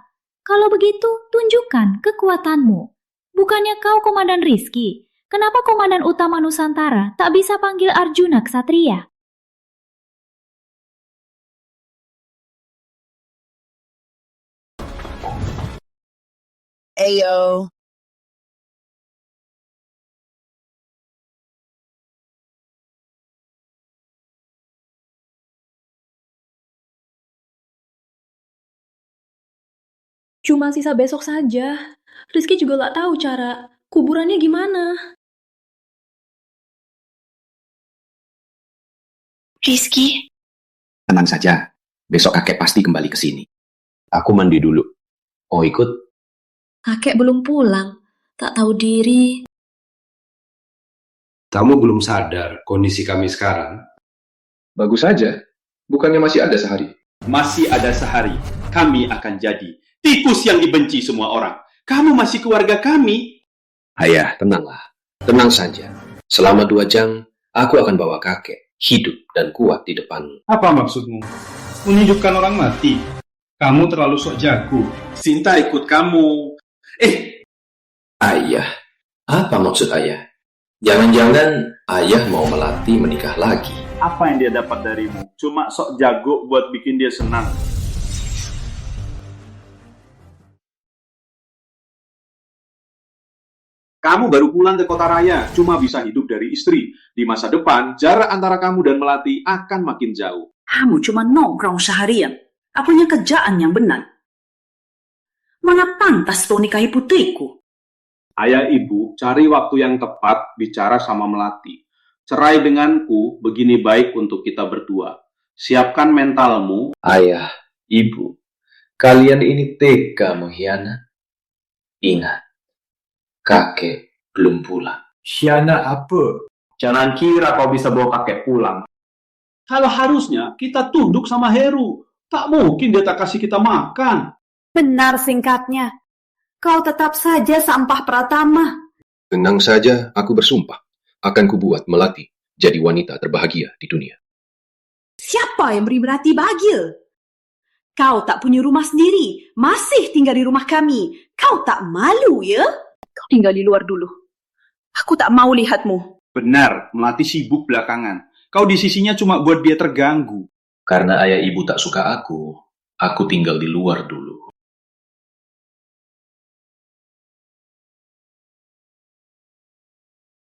Kalau begitu, tunjukkan kekuatanmu. Bukannya kau Komandan Rizky? Kenapa Komandan Utama Nusantara tak bisa panggil Arjuna Ksatria? Ayo. Cuma sisa besok saja. Rizky juga gak tahu cara kuburannya gimana. Rizky, Tenang saja, besok kakek pasti kembali ke sini. Aku mandi dulu. Oh ikut? Kakek belum pulang, tak tahu diri. Kamu belum sadar kondisi kami sekarang? Bagus saja. Bukannya masih ada sehari? Masih ada sehari, kami akan jadi tikus yang dibenci semua orang. Kamu masih keluarga kami. Ayah, tenanglah. Tenang saja. Selama 2 jam, aku akan bawa kakek hidup dan kuat di depanmu. Apa maksudmu? Menunjukkan orang mati? Kamu terlalu sok jago. Sinta ikut kamu. Ayah, apa maksud ayah? Jangan-jangan ayah mau Melati menikah lagi. Apa yang dia dapat darimu? Cuma sok jago buat bikin dia senang. Kamu baru pulang ke kota raya, cuma bisa hidup dari istri. Di masa depan, jarak antara kamu dan Melati akan makin jauh. Kamu cuma nongkrong seharian. Tak punya kerjaan yang benar. Mana pantas kau nikahi putriku? Ayah ibu, cari waktu yang tepat bicara sama Melati. Cerai denganku begini baik untuk kita berdua. Siapkan mentalmu. Ayah, ibu, kalian ini tega mengkhianat. Ingat, kakek belum pulang. Khianat apa? Jangan kira kau bisa bawa kakek pulang. Kalau harusnya kita tunduk sama Heru. Tak mungkin dia tak kasih kita makan. benar singkatnya. Kau tetap saja sampah Pratama. Tenang saja, aku bersumpah. Akan kubuat Melati jadi wanita terbahagia di dunia. Siapa yang beri Melati bahagia? Kau tak punya rumah sendiri, masih tinggal di rumah kami. Kau tak malu ya? Kau tinggal di luar dulu. Aku tak mau lihatmu. Benar, Melati sibuk belakangan. Kau di sisinya cuma buat dia terganggu. Karena ayah ibu tak suka aku tinggal di luar dulu.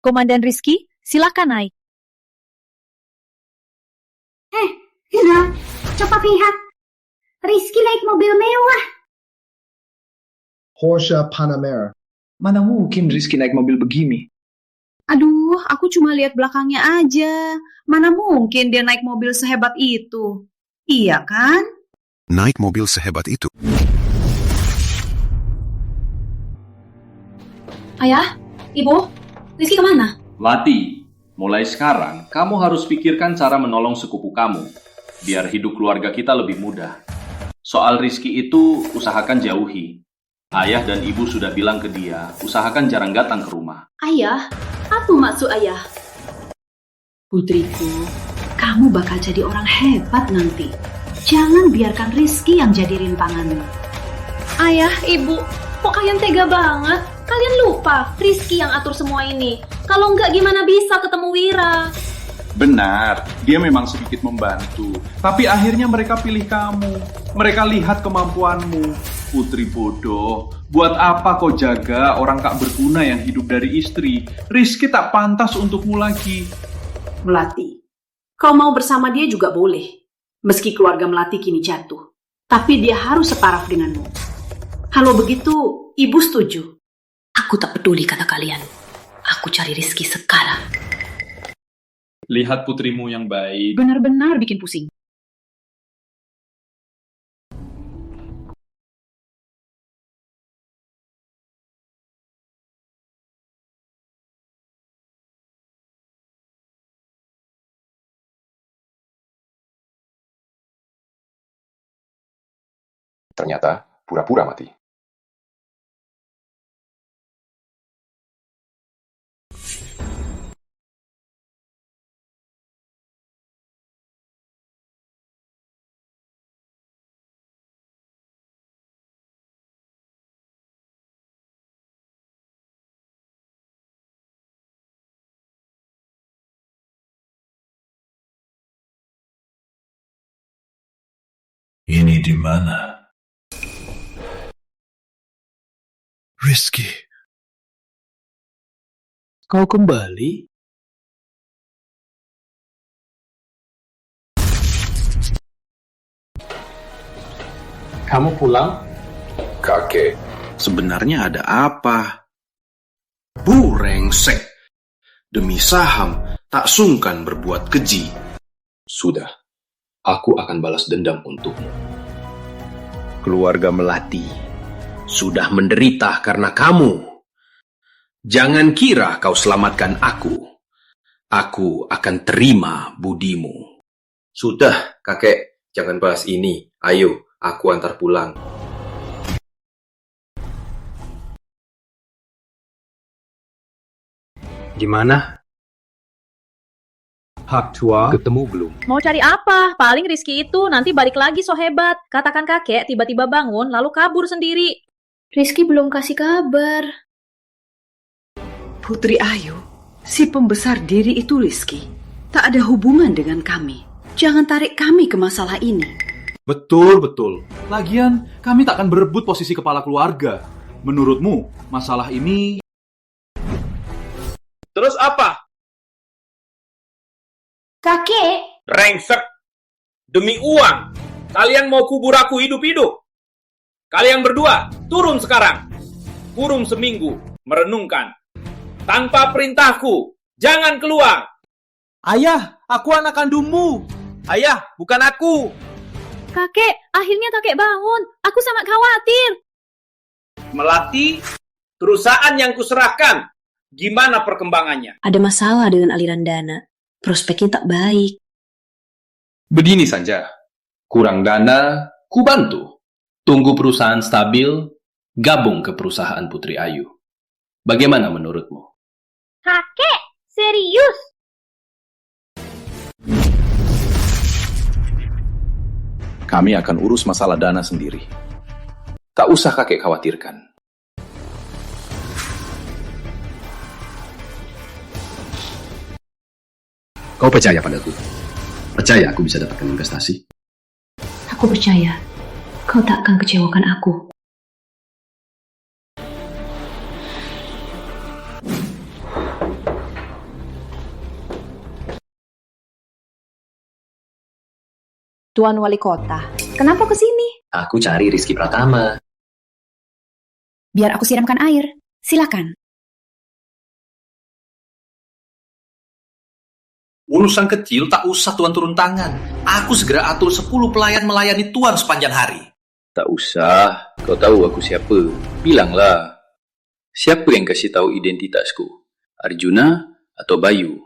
Komandan Rizky, silakan naik. Hira, cepat lihat. Rizky naik mobil mewah. Porsche Panamera. Mana mungkin Rizky naik mobil begini? Aduh, aku cuma lihat belakangnya aja. Mana mungkin dia naik mobil sehebat itu? Iya kan? Naik mobil sehebat itu. Ayah, Ibu, Rizky kemana? Melati, mulai sekarang kamu harus pikirkan cara menolong sepupu kamu, biar hidup keluarga kita lebih mudah. Soal Rizky itu, usahakan jauhi. Ayah dan ibu sudah bilang ke dia, usahakan jarang datang ke rumah. Ayah, apa maksud ayah? Putriku, kamu bakal jadi orang hebat nanti. Jangan biarkan Rizky yang jadi rintanganmu. Ayah, ibu, kok kalian tega banget? Kalian lupa Rizky yang atur semua ini. Kalau enggak gimana bisa ketemu Wira? Benar, dia memang sedikit membantu. Tapi akhirnya mereka pilih kamu. Mereka lihat kemampuanmu. Putri bodoh, buat apa kau jaga orang tak berguna yang hidup dari istri? Rizky tak pantas untukmu lagi. Melati, kau mau bersama dia juga boleh. Meski keluarga Melati kini jatuh. Tapi dia harus setaraf denganmu. Kalau begitu, ibu setuju. Aku tak peduli kata kalian. Aku cari Rizky sekarang. Lihat putrimu yang baik. Benar-benar bikin pusing. Ternyata pura-pura mati. Ini di mana? Rizky. Kau kembali? Kamu pulang? Kakek, sebenarnya ada apa? Burengsek. Demi saham, tak sungkan berbuat keji. Sudah, aku akan balas dendam untukmu. Keluarga Melati sudah menderita karena kamu. Jangan kira kau selamatkan aku. Aku akan terima budimu. Sudah, kakek, jangan bahas ini. Ayo, aku antar pulang. Gimana? Hak tua ketemu belum? Mau cari apa? Paling Rizky itu nanti balik lagi so hebat. Katakan kakek tiba-tiba bangun lalu kabur sendiri. Rizky belum kasih kabar. Putri Ayu, si pembesar diri itu Rizky. Tak ada hubungan dengan kami. Jangan tarik kami ke masalah ini. Betul, betul. Lagian, kami tak akan berebut posisi kepala keluarga. Menurutmu, masalah ini... Terus apa? Kakek! Rengsek. Demi uang, kalian mau kubur aku hidup-hidup? Kalian berdua, turun sekarang. Kurung seminggu, merenungkan. Tanpa perintahku, jangan keluar. Ayah, aku anak kandungmu. Ayah, bukan aku. Kakek, akhirnya kakek bangun. Aku sangat khawatir. Melati, perusahaan yang kuserahkan. Gimana perkembangannya? Ada masalah dengan aliran dana. Prospeknya tak baik. Begini saja. Kurang dana, ku bantu. Tunggu perusahaan stabil, gabung ke perusahaan Putri Ayu. Bagaimana menurutmu? Kakek, serius? Kami akan urus masalah dana sendiri. Tak usah kakek khawatirkan. Kau percaya padaku? Percaya aku bisa dapatkan investasi? Aku percaya kau tak akan kecewakan aku. Tuan Wali Kota, kenapa ke sini? Aku cari Rizky Pratama. Biar aku siramkan air. Silakan. Urusan kecil tak usah Tuan turun tangan. Aku segera atur 10 pelayan melayani Tuan sepanjang hari. Tak usah, kau tahu aku siapa. Bilanglah. Siapa yang kasih tahu identitasku? Arjuna atau Bayu?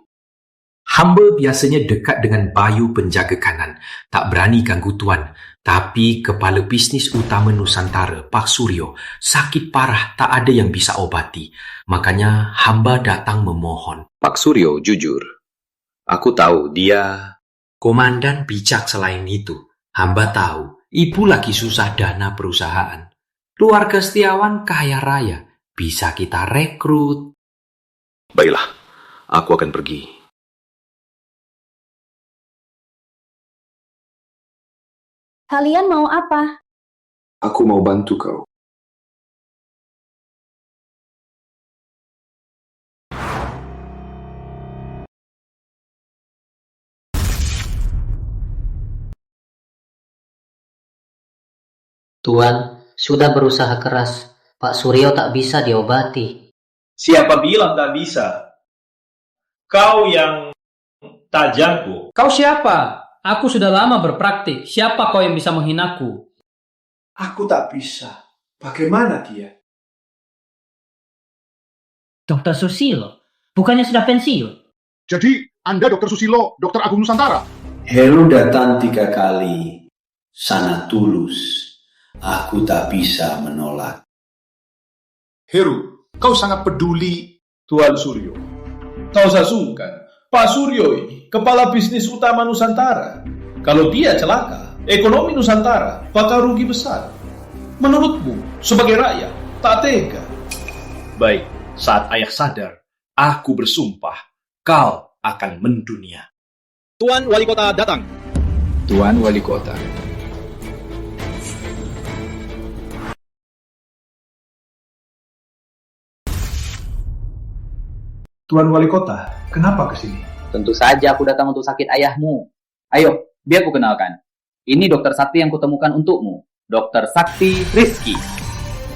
Hamba biasanya dekat dengan Bayu penjaga kanan. Tak berani ganggu Tuan. Tapi kepala bisnis utama Nusantara, Pak Suryo, sakit parah, tak ada yang bisa obati. Makanya hamba datang memohon. Pak Suryo jujur. Aku tahu dia... Komandan bijak selain itu. Hamba tahu, ibu lagi susah dana perusahaan. Keluarga Setiawan kaya raya. Bisa kita rekrut. Baiklah, aku akan pergi. Kalian mau apa? Aku mau bantu kau. Tuan, sudah berusaha keras. Pak Suryo tak bisa diobati. Siapa bilang tak bisa? Kau yang tak jago. Kau siapa? Aku sudah lama berpraktik. Siapa kau yang bisa menghinaku? Aku tak bisa. Bagaimana dia? Dr. Susilo, bukannya sudah pensiun? Jadi, Anda Dr. Susilo, Dr. Agung Nusantara? Heru datang 3 kali. Sangat tulus. Aku tak bisa menolak. Heru, kau sangat peduli. Tuan Suryo, kau sungkan. Pak Suryo ini kepala bisnis utama Nusantara. Kalau dia celaka, ekonomi Nusantara bakal rugi besar. Menurutmu, sebagai rakyat, tak tega? Baik, saat ayah sadar, aku bersumpah, kau akan mendunia. Tuan Wali Kota datang. Tuan Wali Kota. Tuan Wali Kota, kenapa ke sini? Tentu saja aku datang untuk sakit ayahmu. Ayo, biar ku kenalkan. Ini Dokter Sakti yang kutemukan untukmu. Dokter Sakti Rizky.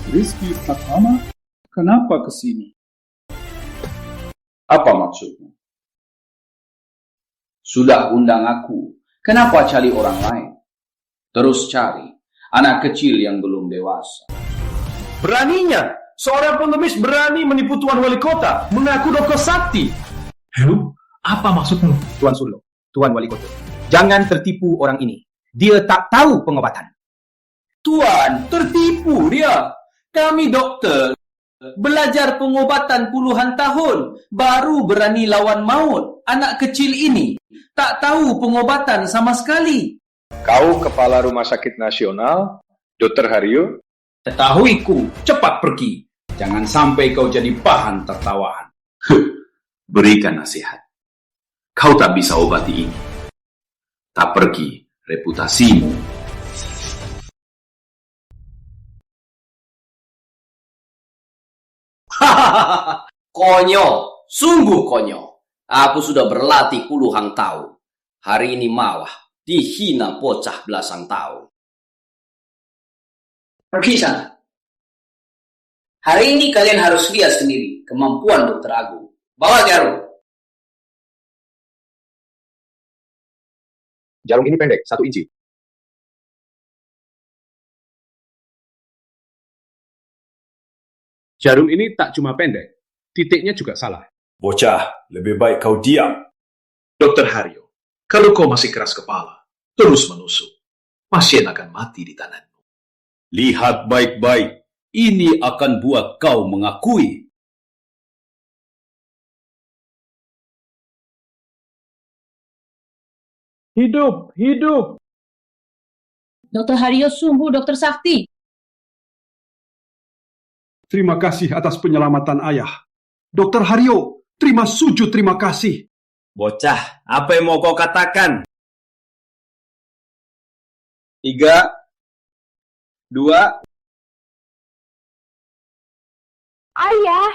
Rizky Pratama, kenapa ke sini? Apa maksudmu? Sudah undang aku, kenapa cari orang lain? Terus cari anak kecil yang belum dewasa. Beraninya, seorang pengemis berani menipu Tuan Wali Kota, mengaku Dokter Sakti. Heru, apa maksudmu? Tuan Suryo, Tuan Wali Kota, jangan tertipu orang ini. Dia tak tahu pengobatan. Tuan, tertipu dia. Kami dokter belajar pengobatan puluhan tahun, baru berani lawan maut. Anak kecil ini tak tahu pengobatan sama sekali. Kau kepala Rumah Sakit Nasional, Dr. Haryo? Ketahuiku, cepat pergi. Jangan sampai kau jadi bahan tertawaan. Berikan nasihat. Kau tak bisa obati ini. Tak pergi, reputasimu. Konyol, sungguh konyol. Aku sudah berlatih puluhan tahun. Hari ini malah dihina bocah belasan tahun. Pergi sana. Hari ini kalian harus lihat sendiri kemampuan Dokter Agung. Bawa jarum. Jarum ini pendek, 1 inci. Jarum ini tak cuma pendek, titiknya juga salah. Bocah, lebih baik kau diam. Dr. Haryo, kalau kau masih keras kepala, terus menusuk, pasien akan mati di tanganmu. Lihat baik-baik, ini akan buat kau mengakui. Hidup, hidup. Dokter Haryo sungguh Dokter Sakti. Terima kasih atas penyelamatan ayah. Dokter Haryo, terima sujud terima kasih. Bocah, apa yang mau kau katakan? 3, 2. Ayah!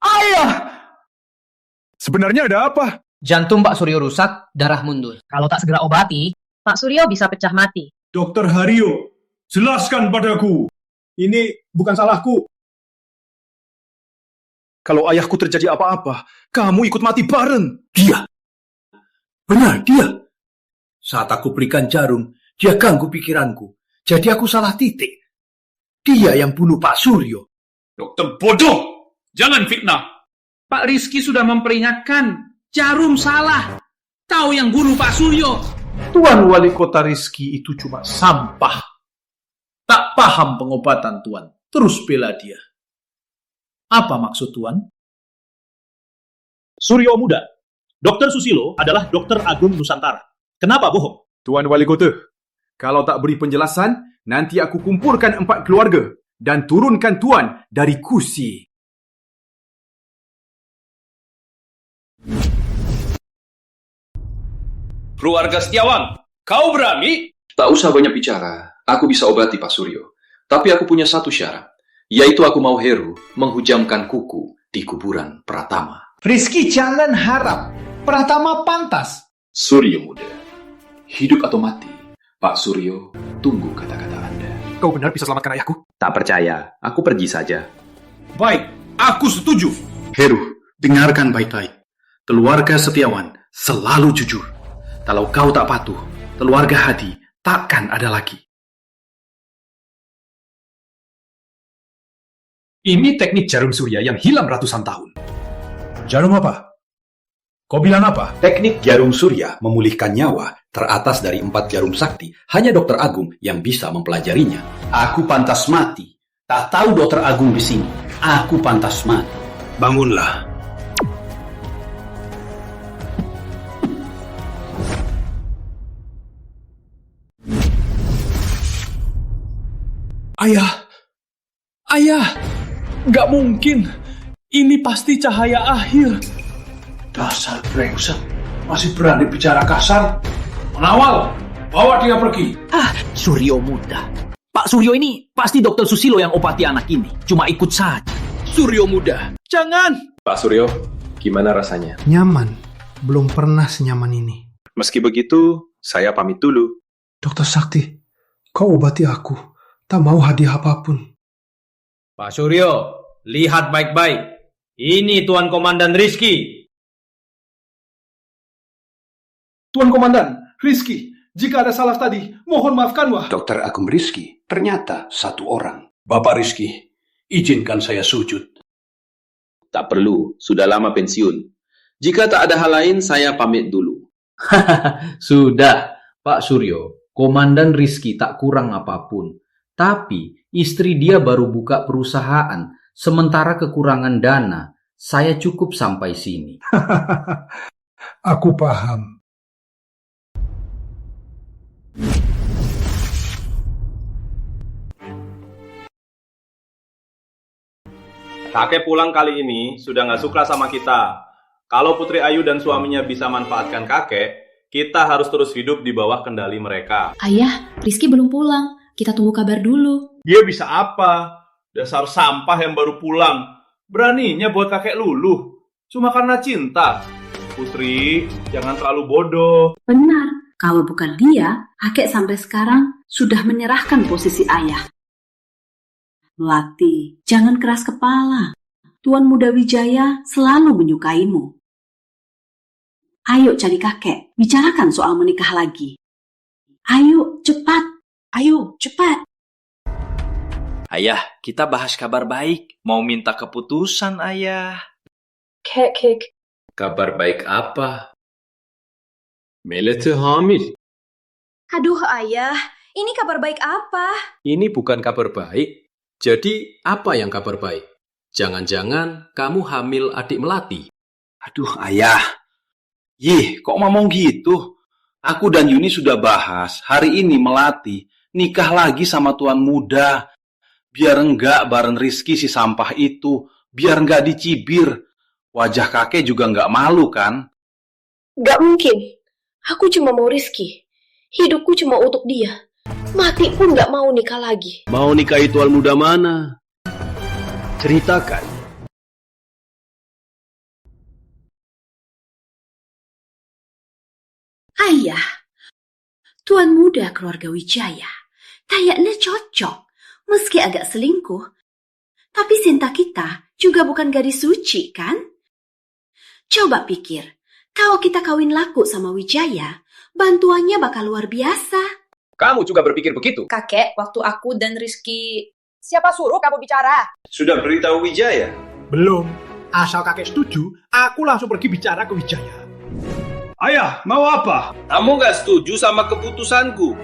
Ayah! Sebenarnya ada apa? Jantung Pak Suryo rusak, darah mundur. Kalau tak segera obati, Pak Suryo bisa pecah mati. Dokter Haryo, jelaskan padaku. Ini bukan salahku. Kalau ayahku terjadi apa-apa, kamu ikut mati bareng. Dia. Benar, dia. Saat aku berikan jarum, dia ganggu pikiranku. Jadi aku salah titik. Dia yang bunuh Pak Suryo. Dokter bodoh! Jangan fitnah. Pak Rizky sudah memperingatkan. Jarum salah. Kau yang bunuh Pak Suryo. Tuan Wali Kota Rizky itu cuma sampah. Tak paham pengobatan Tuan. Terus bela dia. Apa maksud Tuan? Suryo muda. Dokter Susilo adalah Dokter Agung Nusantara. Kenapa bohong? Tuan Wali Kota, kalau tak beri penjelasan, nanti aku kumpulkan 4 keluarga dan turunkan Tuan dari kursi. Keluarga Setiawan, kau berani? Tak usah banyak bicara, aku bisa obati Pak Suryo. Tapi aku punya satu syarat, yaitu aku mau Heru menghujamkan kuku di kuburan Pratama. Rizky, jangan harap. Pratama pantas. Suryo muda, hidup atau mati, Pak Suryo, tunggu kata-kata Anda. Kau benar bisa selamatkan ayahku? Tak percaya, aku pergi saja. Baik, aku setuju. Heru, dengarkan baik-baik. Keluarga Setiawan selalu jujur. Kalau kau tak patuh, keluarga Hadi takkan ada lagi. Ini teknik jarum surya yang hilang ratusan tahun. Jarum apa? Kau bilang apa? Teknik jarum surya memulihkan nyawa teratas dari 4 jarum sakti. Hanya Dokter Agung yang bisa mempelajarinya. Aku pantas mati. Tak tahu Dokter Agung di sini. Aku pantas mati. Bangunlah. Ayah, gak mungkin. Ini pasti cahaya akhir. Dasar brengsek, masih berani bicara kasar. Pengawal, bawa dia pergi. Suryo muda. Pak Suryo ini pasti Dokter Susilo yang obati anak ini. Cuma ikut saja. Suryo muda. Jangan! Pak Suryo, gimana rasanya? Nyaman. Belum pernah senyaman ini. Meski begitu, saya pamit dulu. Dokter Sakti, kau obati aku. Tak mau hadiah apapun. Pak Suryo, lihat baik-baik. Ini Tuan Komandan Rizky. Tuan Komandan, Rizky, jika ada salah tadi, mohon maafkan wah. Dokter Agung Rizky, ternyata satu orang. Bapak Rizky, izinkan saya sujud. Tak perlu, sudah lama pensiun. Jika tak ada hal lain, saya pamit dulu. Sudah, Pak Suryo. Komandan Rizky tak kurang apapun. Tapi, istri dia baru buka perusahaan. Sementara kekurangan dana, saya cukup sampai sini. Aku paham. Kakek pulang kali ini sudah nggak suka sama kita. Kalau Putri Ayu dan suaminya bisa manfaatkan kakek, kita harus terus hidup di bawah kendali mereka. Ayah, Rizky belum pulang. Kita tunggu kabar dulu. Dia bisa apa? Dasar sampah yang baru pulang. Beraninya buat kakek luluh. Cuma karena cinta. Putri, jangan terlalu bodoh. Benar, kalau bukan dia, kakek sampai sekarang sudah menyerahkan posisi ayah. Melati, jangan keras kepala. Tuan Muda Wijaya selalu menyukaimu. Ayo cari kakek, bicarakan soal menikah lagi. Ayo, cepat. Ayo, cepat. Ayah, kita bahas kabar baik. Mau minta keputusan, Ayah. Kek. Kabar baik apa? Melete hamil. Aduh ayah, ini kabar baik apa? Ini bukan kabar baik. Jadi, apa yang kabar baik? Jangan-jangan kamu hamil adik Melati. Aduh, Ayah. Kok ngomong gitu? Aku dan Yuni sudah bahas. Hari ini Melati nikah lagi sama Tuan Muda. Biar enggak bareng Rizky si sampah itu. Biar enggak dicibir. Wajah kakek juga enggak malu kan? Gak mungkin. Aku cuma mau Rizky. Hidupku cuma untuk dia. Mati pun gak mau nikah lagi. Mau nikahi Tuan Muda mana? Ceritakan. Ayah, Tuan Muda keluarga Wijaya. Kayaknya cocok. Meski agak selingkuh. Tapi Sinta kita juga bukan gadis suci, kan? Coba pikir. Kalau kita kawin laku sama Wijaya, bantuannya bakal luar biasa. Kamu juga berpikir begitu? Kakek, waktu aku dan Rizky... Siapa suruh kamu bicara? Sudah beritahu Wijaya? Belum. Asal kakek setuju, aku langsung pergi bicara ke Wijaya. Ayah, mau apa? Kamu nggak setuju sama keputusanku.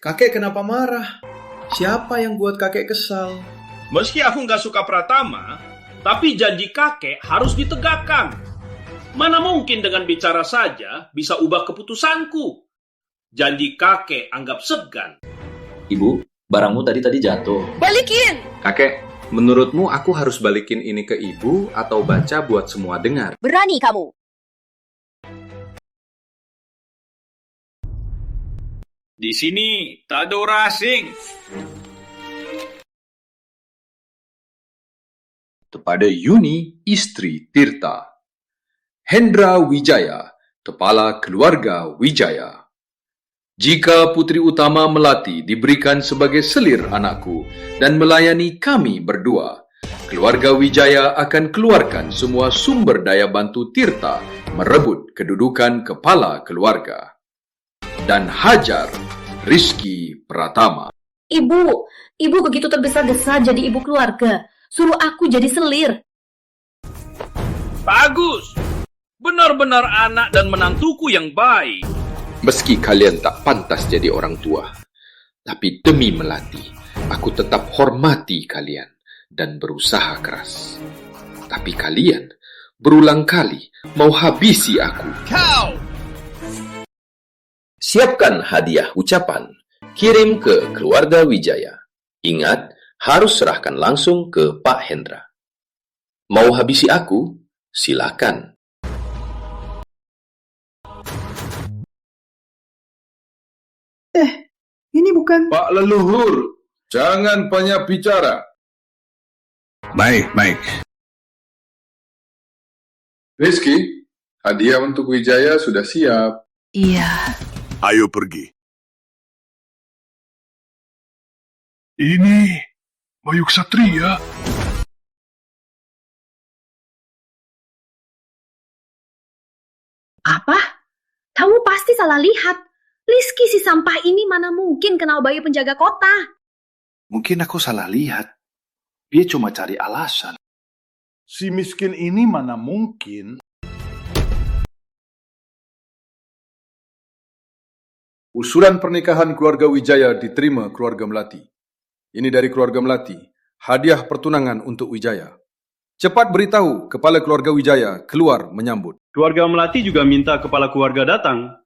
Kakek kenapa marah? Siapa yang buat kakek kesal? Meski aku nggak suka Pratama, tapi janji kakek harus ditegakkan. Mana mungkin dengan bicara saja bisa ubah keputusanku? Janji kakek anggap segan. Ibu, barangmu tadi jatuh. Balikin! Kakek, menurutmu aku harus balikin ini ke ibu atau baca buat semua dengar? Berani kamu! Di sini tak ada orang asing. Kepada Yuni, istri Tirta. Hendra Wijaya, kepala keluarga Wijaya. Jika putri utama Melati diberikan sebagai selir anakku dan melayani kami berdua, keluarga Wijaya akan keluarkan semua sumber daya bantu Tirta merebut kedudukan kepala keluarga. Dan hajar Rizky Pratama. Ibu begitu tergesa-gesa jadi ibu keluarga. Suruh aku jadi selir. Bagus. Benar-benar anak dan menantuku yang baik. Meski kalian tak pantas jadi orang tua, tapi demi Melati, aku tetap hormati kalian dan berusaha keras. Tapi kalian berulang kali mau habisi aku. Kau! Siapkan hadiah ucapan, kirim ke keluarga Wijaya. Ingat, harus serahkan langsung ke Pak Hendra. Mau habisi aku? Silakan. lakukan. Pak Leluhur, jangan banyak bicara. Baik, baik. Rizky, hadiah untuk Wijaya sudah siap. Iya. Ayo pergi. Ini Bayu Ksatria. Apa? Kamu pasti salah lihat. Rizky si sampah ini mana mungkin kenal Bayu penjaga kota. Mungkin aku salah lihat. Dia cuma cari alasan. Si miskin ini mana mungkin. Usulan pernikahan keluarga Wijaya diterima keluarga Melati. Ini dari keluarga Melati. Hadiah pertunangan untuk Wijaya. Cepat beritahu kepala keluarga Wijaya keluar menyambut. Keluarga Melati juga minta kepala keluarga datang.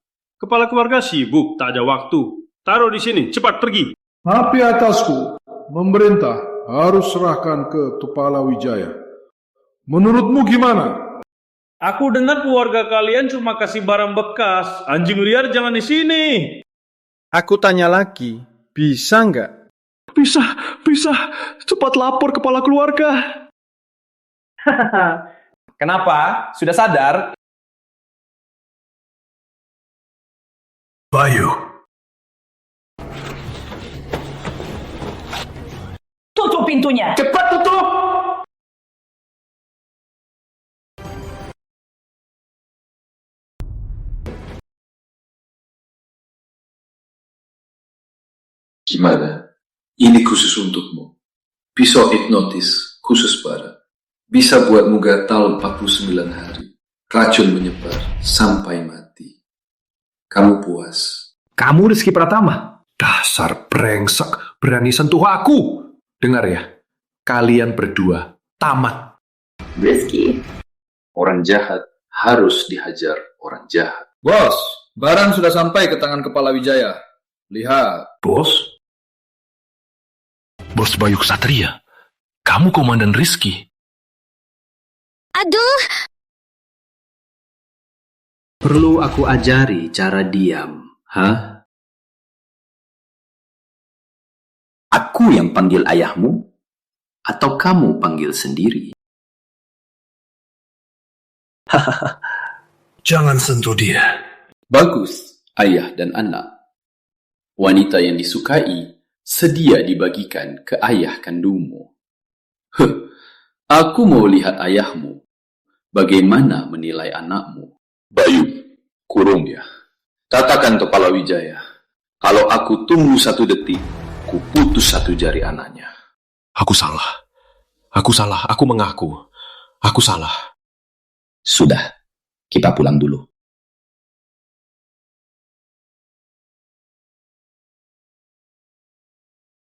Kepala keluarga sibuk, tak ada waktu. Taruh di sini, cepat pergi. Tapi atasku, memerintah harus serahkan ke kepala Wijaya. Menurutmu gimana? Aku dengar keluarga kalian cuma kasih barang bekas. Anjing liar jangan di sini. Aku tanya lagi, bisa nggak? Bisa. Cepat lapor kepala keluarga. Kenapa? Sudah sadar? Bayu. Tutup pintunya. Cepat tutup! Gimana? Ini khusus untukmu. Pisau hipnotis khusus pada. Bisa buatmu gatal 49 hari. Racun menyebar sampai mati. Kamu puas? Kamu Rizky Pratama? Dasar brengsek, berani sentuh aku. Dengar ya, kalian berdua tamat. Rizky. Orang jahat harus dihajar orang jahat. Bos, barang sudah sampai ke tangan kepala Wijaya. Lihat. Bos? Bos Bayu Ksatria, kamu Komandan Rizky. Aduh! Perlu aku ajari cara diam, hah? Aku yang panggil ayahmu? Atau kamu panggil sendiri? Jangan sentuh dia. Bagus, ayah dan anak. Wanita yang disukai sedia dibagikan ke ayah kandungmu. Aku mau lihat ayahmu. Bagaimana menilai anakmu? Bayu, kurung dia. Katakan kepala Wijaya, kalau aku tunggu 1 detik, ku putus 1 jari anaknya. Aku salah. Aku mengaku. Aku salah. Sudah, kita pulang dulu.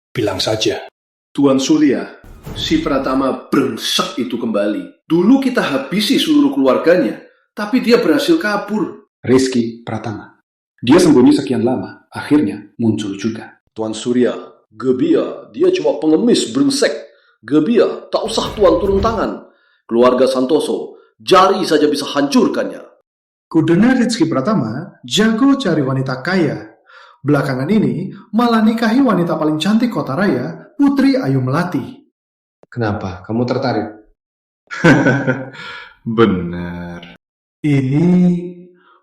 Bilang saja, Tuan Surya, si Pratama brengsek itu kembali. Dulu kita habisi seluruh keluarganya, tapi dia berhasil kabur. Rizky Pratama. Dia sembunyi sekian lama, akhirnya muncul juga. Tuan Surya, Gebia, dia cuma pengemis brengsek. Gebia, tak usah Tuan turun tangan. Keluarga Santoso, jari saja bisa hancurkannya. Kudengar Rizky Pratama jago cari wanita kaya. Belakangan ini malah nikahi wanita paling cantik kota raya, Putri Ayu Melati. Kenapa? Kamu tertarik? Benar. Ini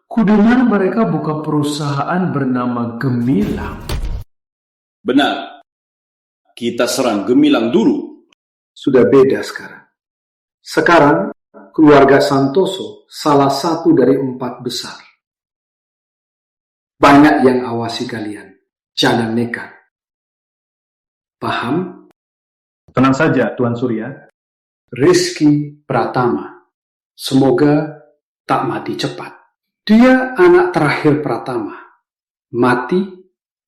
kudengar mereka buka perusahaan bernama Gemilang. Benar. Kita serang Gemilang dulu. Sudah beda sekarang. Sekarang keluarga Santoso salah satu dari 4 besar. Banyak yang awasi kalian. Jangan nekat. Paham? Tenang saja, Tuan Surya. Rizky Pratama. Semoga tak mati cepat. Dia anak terakhir Pratama. Mati,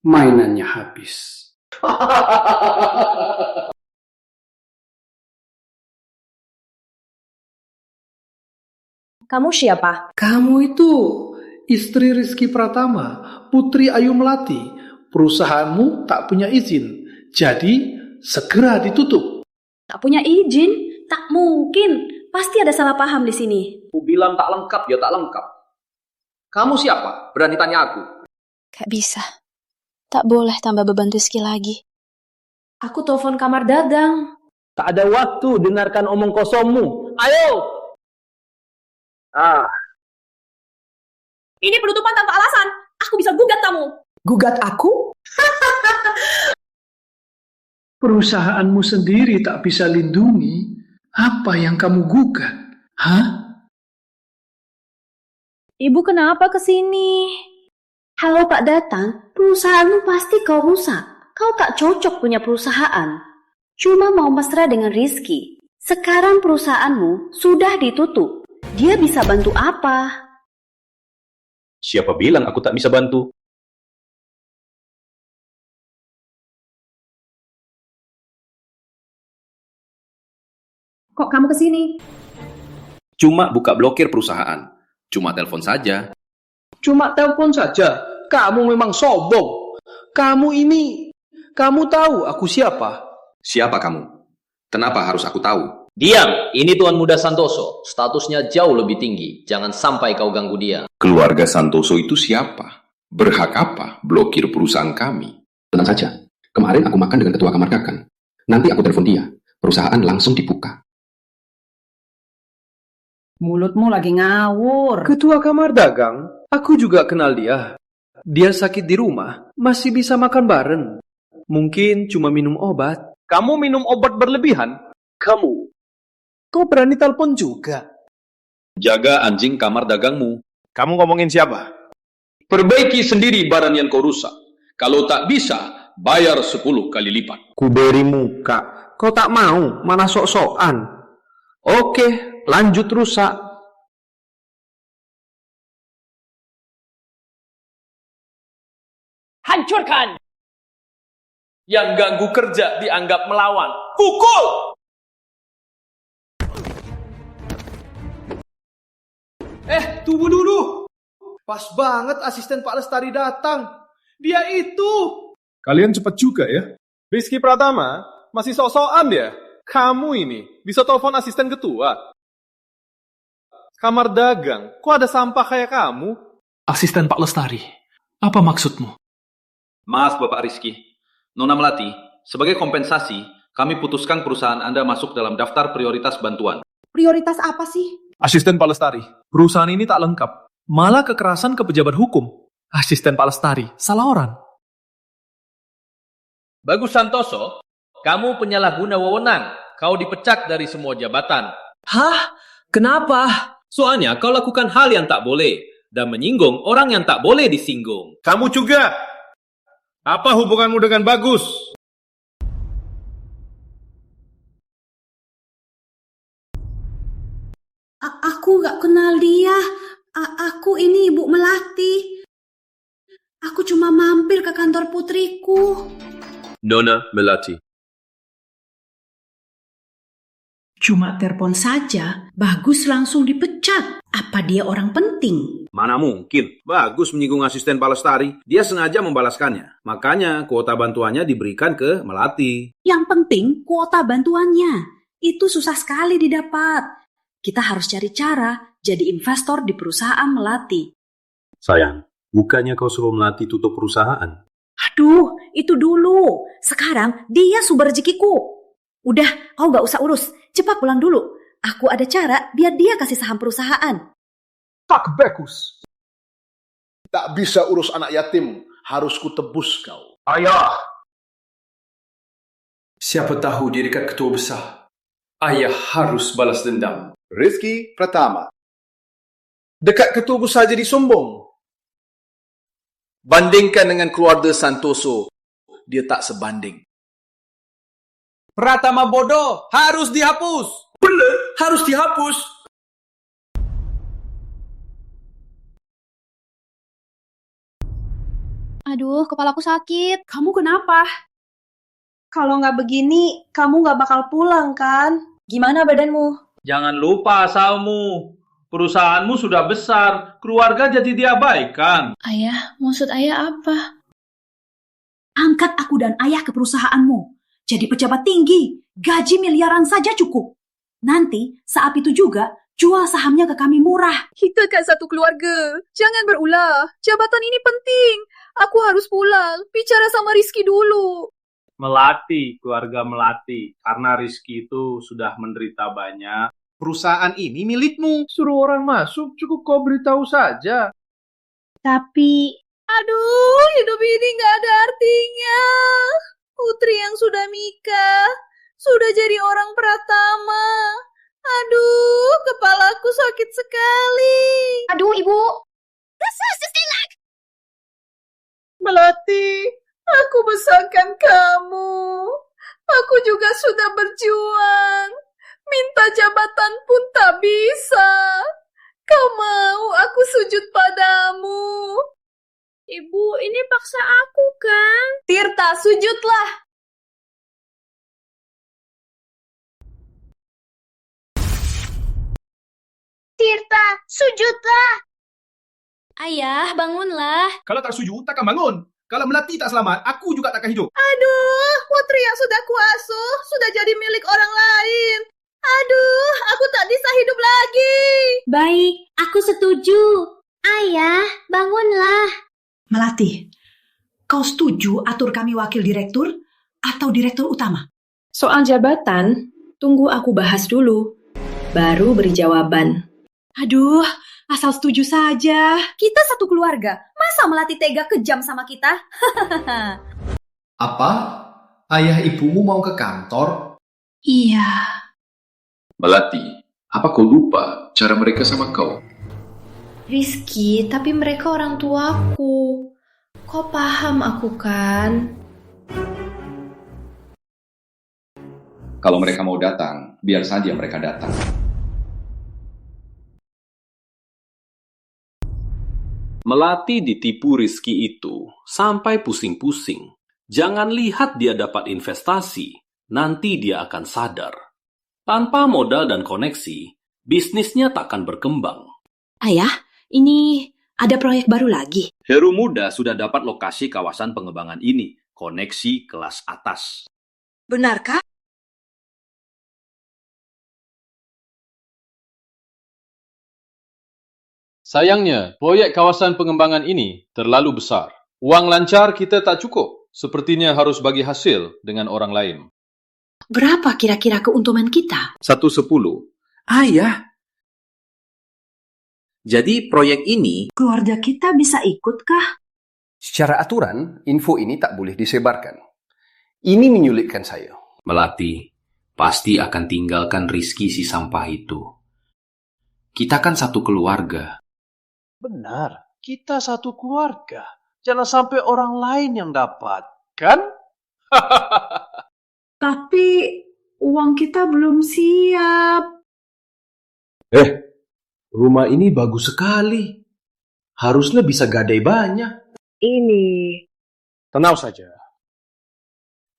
mainannya habis. Kamu siapa? Kamu itu istri Rizky Pratama, Putri Ayu Melati. Perusahaanmu tak punya izin, jadi segera ditutup. Tak punya izin? Tak mungkin. Pasti ada salah paham di sini. Aku bilang tak lengkap, ya tak lengkap. Kamu siapa? Berani tanya aku? Gak bisa. Tak boleh tambah beban Rizky lagi. Aku telepon kamar dagang. Tak ada waktu dengarkan omong kosongmu. Ayo! Ini penutupan tanpa alasan. Aku bisa gugat kamu. Gugat aku? Perusahaanmu sendiri tak bisa lindungi. Apa yang kamu gugat? Hah? Ibu kenapa kesini? Halo Pak Datang, perusahaanmu pasti kau rusak. Kau tak cocok punya perusahaan. Cuma mau mesra dengan Rizky. Sekarang perusahaanmu sudah ditutup. Dia bisa bantu apa? Siapa bilang aku tak bisa bantu? Kok kamu kesini? Cuma buka blokir perusahaan. Cuma telepon saja. Cuma telepon saja. Kamu memang sombong. Kamu tahu aku siapa? Siapa kamu? Kenapa harus aku tahu? Diam, ini Tuan Muda Santoso. Statusnya jauh lebih tinggi. Jangan sampai kau ganggu dia. Keluarga Santoso itu siapa? Berhak apa blokir perusahaan kami? Tenang saja. Kemarin aku makan dengan ketua kamar dagang. Nanti aku telepon dia. Perusahaan langsung dibuka. Mulutmu lagi ngawur. Ketua kamar dagang? Aku juga kenal dia. Dia sakit di rumah. Masih bisa makan bareng. Mungkin cuma minum obat. Kamu minum obat berlebihan? Kau berani telepon juga? Jaga anjing kamar dagangmu. Kamu ngomongin siapa? Perbaiki sendiri barang yang kau rusak. Kalau tak bisa, bayar 10 kali lipat. Ku beri muka. Kau tak mau? Mana sok-sokan? Oke, lanjut rusak. Hancurkan! Yang ganggu kerja dianggap melawan. Pukul! Tunggu dulu. Pas banget asisten Pak Lestari datang. Dia itu. Kalian cepat juga ya. Rizky Pratama masih sok-sokan ya. Kamu ini bisa telepon asisten ketua. Kamar dagang, kok ada sampah kayak kamu? Asisten Pak Lestari, apa maksudmu? Maaf Bapak Rizky. Nona Melati, sebagai kompensasi, kami putuskan perusahaan Anda masuk dalam daftar prioritas bantuan. Prioritas apa sih? Asisten Pak Lestari, perusahaan ini tak lengkap. Malah kekerasan ke pejabat hukum. Asisten Pak Lestari, salah orang. Bagus Santoso, kamu penyalahguna wewenang. Kau dipecat dari semua jabatan. Hah? Kenapa? Soalnya kau lakukan hal yang tak boleh dan menyinggung orang yang tak boleh disinggung. Kamu juga. Apa hubunganmu dengan Bagus? Aku gak kenal dia. Aku ini Ibu Melati. Aku cuma mampir ke kantor putriku. Nona Melati. Cuma telepon saja, Bagus langsung dipecat. Apa dia orang penting? Mana mungkin. Bagus menyinggung asisten Pak Lestari. Dia sengaja membalaskannya. Makanya kuota bantuannya diberikan ke Melati. Yang penting kuota bantuannya. Itu susah sekali didapat. Kita harus cari cara jadi investor di perusahaan Melati. Sayang, bukannya kau suruh Melati tutup perusahaan? Aduh, itu dulu. Sekarang dia sumber rezekiku. Udah, kau gak usah urus. Cepat pulang dulu. Aku ada cara biar dia kasih saham perusahaan. Tak bagus. Tak bisa urus anak yatim. Harus kutebus kau. Ayah! Siapa tahu di dekat ketua besar. Ayah harus balas dendam. Rizky Pratama. Dekat ketua besar jadi sombong. Bandingkan dengan keluarga Santoso. Dia tak sebanding. Pratama bodoh harus dihapus. Benar, harus dihapus. Aduh, kepalaku sakit. Kamu kenapa? Kalau nggak begini, kamu nggak bakal pulang kan? Gimana badanmu? Jangan lupa asalmu. Perusahaanmu sudah besar, keluarga jadi diabaikan. Ayah, maksud ayah apa? Angkat aku dan ayah ke perusahaanmu. Jadi pejabat tinggi, gaji miliaran saja cukup. Nanti saat itu juga jual sahamnya ke kami murah. Kita kan satu keluarga. Jangan berulah. Jabatan ini penting. aku harus pulang. Bicara sama Rizky dulu. Melati, keluarga Melati. Karena Rizky itu sudah menderita banyak. Perusahaan ini milikmu. Suruh orang masuk, cukup kau beritahu saja. Tapi... Aduh, hidup ini gak ada artinya. Putri yang sudah nikah, sudah jadi orang pratama. Aduh, kepalaku sakit sekali. Aduh, Ibu. Melati, aku besarkan kamu. Aku juga sudah berjuang. Minta jabatan pun tak bisa. Kau mau aku sujud padamu? Ibu, ini paksa aku kan? Tirta, sujudlah. Tirta, sujudlah. Ayah, bangunlah. Kalau tak sujud, takkan bangun. Kalau Melati tak selamat, aku juga takkan hidup. Aduh, putri yang sudah kuasuh sudah jadi milik orang lain. Aduh, aku tak bisa hidup lagi. Baik, aku setuju. Ayah, bangunlah. Melati, kau setuju atur kami wakil direktur atau direktur utama? Soal jabatan, tunggu aku bahas dulu. Baru beri jawaban. Aduh, asal setuju saja. Kita satu keluarga. Masa Melati tega kejam sama kita? Apa? Ayah ibumu mau ke kantor? Iya. Melati, apa kau lupa cara mereka sama kau? Rizky, tapi mereka orang tuaku. Kau paham aku kan? Kalau mereka mau datang, biar saja mereka datang. Melati ditipu Rizky itu sampai pusing-pusing. Jangan lihat dia dapat investasi, nanti dia akan sadar. Tanpa modal dan koneksi, bisnisnya takkan berkembang. Ayah, ini ada proyek baru lagi. Heru Muda sudah dapat lokasi kawasan pengembangan ini, koneksi kelas atas. Benarkah? Sayangnya, proyek kawasan pengembangan ini terlalu besar. Uang lancar kita tak cukup. Sepertinya harus bagi hasil dengan orang lain. Berapa kira-kira keuntungan kita? 1/10. Ayah. Jadi proyek ini... Keluarga kita bisa ikutkah? Secara aturan, info ini tak boleh disebarkan. Ini menyulitkan saya. Melati, pasti akan tinggalkan Rizky si sampah itu. Kita kan satu keluarga. Benar, kita satu keluarga. Jangan sampai orang lain yang dapat, kan? Tapi uang kita belum siap. Rumah ini bagus sekali. Harusnya bisa gadai banyak. Ini. Tenang saja.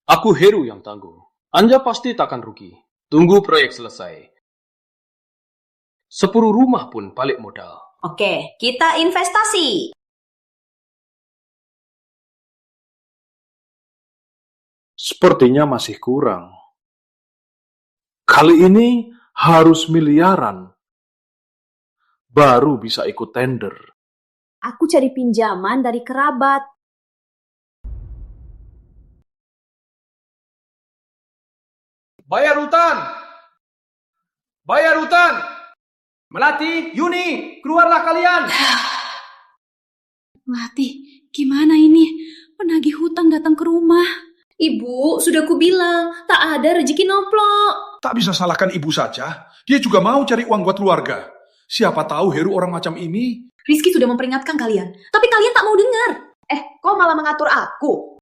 Aku Heru yang tangguh. Anda pasti takkan rugi. Tunggu proyek selesai. 10 rumah pun balik modal. Oke, kita investasi. Sepertinya masih kurang. Kali ini harus miliaran. Baru bisa ikut tender. Aku cari pinjaman dari kerabat. Bayar hutan! Bayar hutan! Melati, Yuni, keluarlah kalian! Melati, gimana ini? Penagih hutang datang ke rumah. Ibu, sudah kubilang, tak ada rezeki nomplok. Tak bisa salahkan ibu saja. Dia juga mau cari uang buat keluarga. Siapa tahu Heru orang macam ini. Rizky sudah memperingatkan kalian, tapi kalian tak mau dengar. Kok malah mengatur aku?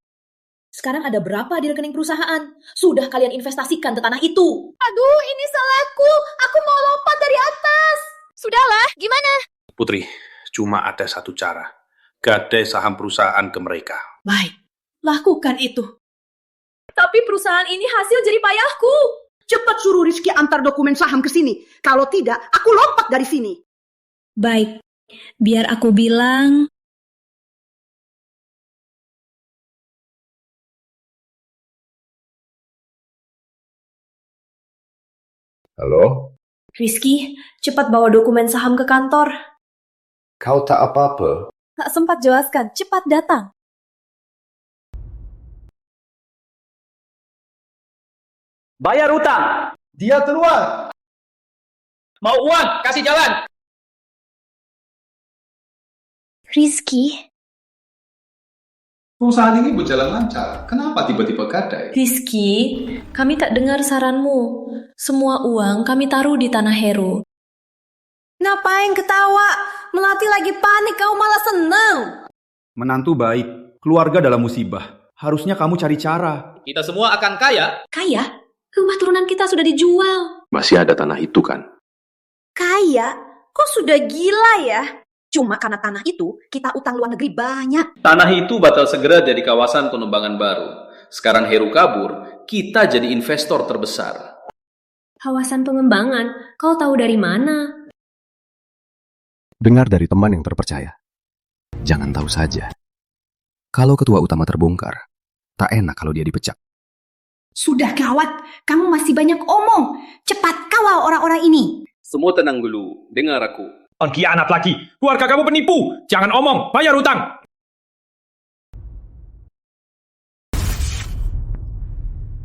Sekarang ada berapa di rekening perusahaan? Sudah kalian investasikan ke tanah itu. Aduh, ini salahku. Aku mau lompat dari atas. Sudahlah, gimana? Putri, cuma ada satu cara. Gadai saham perusahaan ke mereka. Baik, lakukan itu. Tapi perusahaan ini hasil jerih payahku. Cepat suruh Rizky antar dokumen saham ke sini. Kalau tidak, aku lompat dari sini. Baik, biar aku bilang... Halo? Rizky, cepat bawa dokumen saham ke kantor. Kau tak apa-apa? Tak sempat jelaskan, cepat datang. Bayar utang. Dia keluar. Mau uang? Kasih jalan. Rizky, Perusahaan ini berjalan lancar. Kenapa tiba-tiba gadai? Rizky, kami tak dengar saranmu. Semua uang kami taruh di tanah Heru. ngapain ketawa? Melati lagi panik, kau malah senang. Menantu baik, keluarga dalam musibah. Harusnya kamu cari cara. Kita semua akan kaya. Kaya? Rumah turunan kita sudah dijual. Masih ada tanah itu kan? Kaya? Kok sudah gila ya? Cuma karena tanah itu, kita utang luar negeri banyak. Tanah itu bakal segera jadi kawasan pengembangan baru. Sekarang Heru kabur, kita jadi investor terbesar. Kawasan pengembangan, kau tahu dari mana? Dengar dari teman yang terpercaya. Jangan tahu saja. Kalau ketua utama terbongkar, tak enak kalau dia dipecat. Sudah gawat, kamu masih banyak omong. Cepat kawal orang-orang ini. Semua tenang dulu, dengar aku. Pengkhianat lagi. Keluarga kamu penipu. Jangan omong, bayar utang.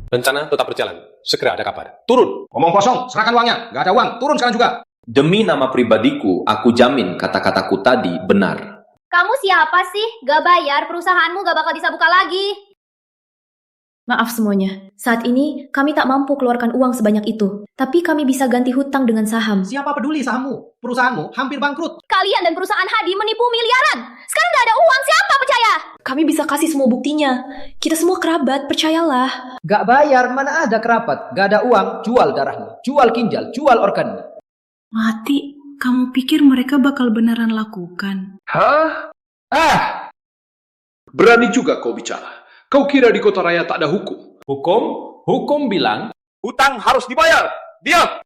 Rencana tetap berjalan. Segera ada kabar. Turun. Omong kosong. Serahkan uangnya. Gak ada uang. Turun sekarang juga. Demi nama pribadiku, aku jamin kata-kataku tadi benar. Kamu siapa sih? Gak bayar, perusahaanmu gak bakal bisa buka lagi. Maaf semuanya, saat ini kami tak mampu keluarkan uang sebanyak itu. Tapi kami bisa ganti hutang dengan saham. Siapa peduli sahammu? Perusahaanmu hampir bangkrut. Kalian dan perusahaan Hadi menipu miliaran. Sekarang gak ada uang, siapa percaya? Kami bisa kasih semua buktinya. Kita semua kerabat, percayalah. Gak bayar, mana ada kerabat. Gak ada uang, jual darahmu. Jual ginjal, jual organmu. Mati, kamu pikir mereka bakal beneran lakukan? Hah? Berani juga kau bicara. Kau kira di kota raya tak ada hukum? Hukum bilang, hutang harus dibayar. Diam!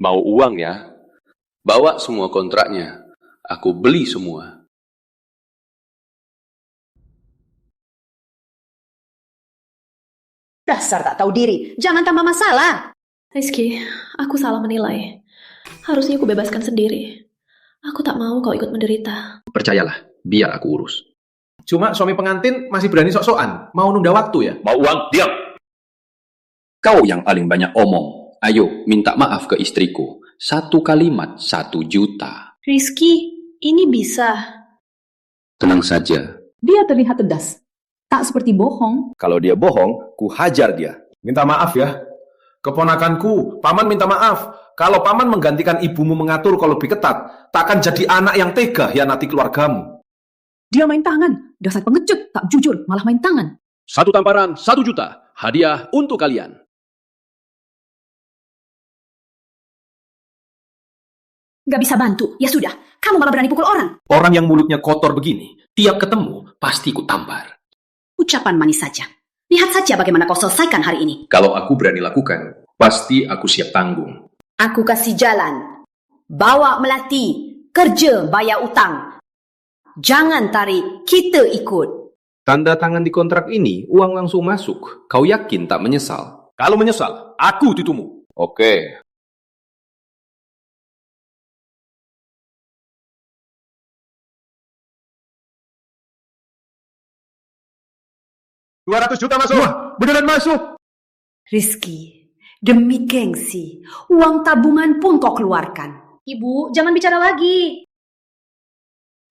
Mau uang ya? Bawa semua kontraknya. Aku beli semua. Dasar tak tahu diri, jangan tambah masalah. Rizky, aku salah menilai. Harusnya aku bebaskan sendiri. Aku tak mau kau ikut menderita. Percayalah, biar aku urus. Cuma suami pengantin masih berani sok-sokan. Mau nunda waktu ya? Mau uang? Diam! Kau yang paling banyak omong. Ayo, minta maaf ke istriku. 1 kalimat, 1 juta. Rizky, ini bisa. Tenang saja. Dia terlihat tegas, tak seperti bohong. Kalau dia bohong, ku hajar dia. Minta maaf ya. Keponakanku, paman minta maaf. Kalau paman menggantikan ibumu mengatur kau lebih ketat, tak akan jadi anak yang tega hianati keluargamu. Dia main tangan, dasar pengecut, tak jujur, malah main tangan. 1 tamparan, 1 juta. Hadiah untuk kalian. Gak bisa bantu, ya sudah, kamu malah berani pukul orang. Orang yang mulutnya kotor begini, tiap ketemu pasti ku tampar. Ucapan manis saja. Lihat saja bagaimana kau selesaikan hari ini. Kalau aku berani lakukan, pasti aku siap tanggung. Aku kasih jalan. Bawa Melati, kerja bayar utang. Jangan tarik, kita ikut. Tanda tangan di kontrak ini, uang langsung masuk. Kau yakin tak menyesal? Kalau menyesal, aku titumu. Oke. $200 juta masuk. Wah, beneran masuk. Rizky, demi gengsi, uang tabungan pun kau keluarkan. Ibu, jangan bicara lagi.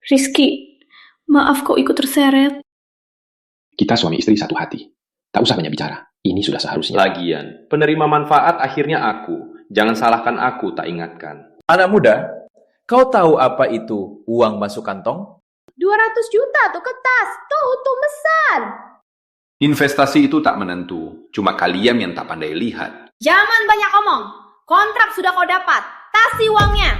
Rizky, maaf kau ikut terseret. Kita suami istri satu hati. Tak usah banyak bicara. Ini sudah seharusnya. Lagian, penerima manfaat akhirnya aku. Jangan salahkan aku, tak ingatkan. Anak muda, kau tahu apa itu uang masuk kantong? 200 juta tuh kertas, tuh besar. Investasi itu tak menentu. Cuma kalian yang tak pandai lihat. Jangan banyak omong. Kontrak sudah kau dapat. Kasih uangnya.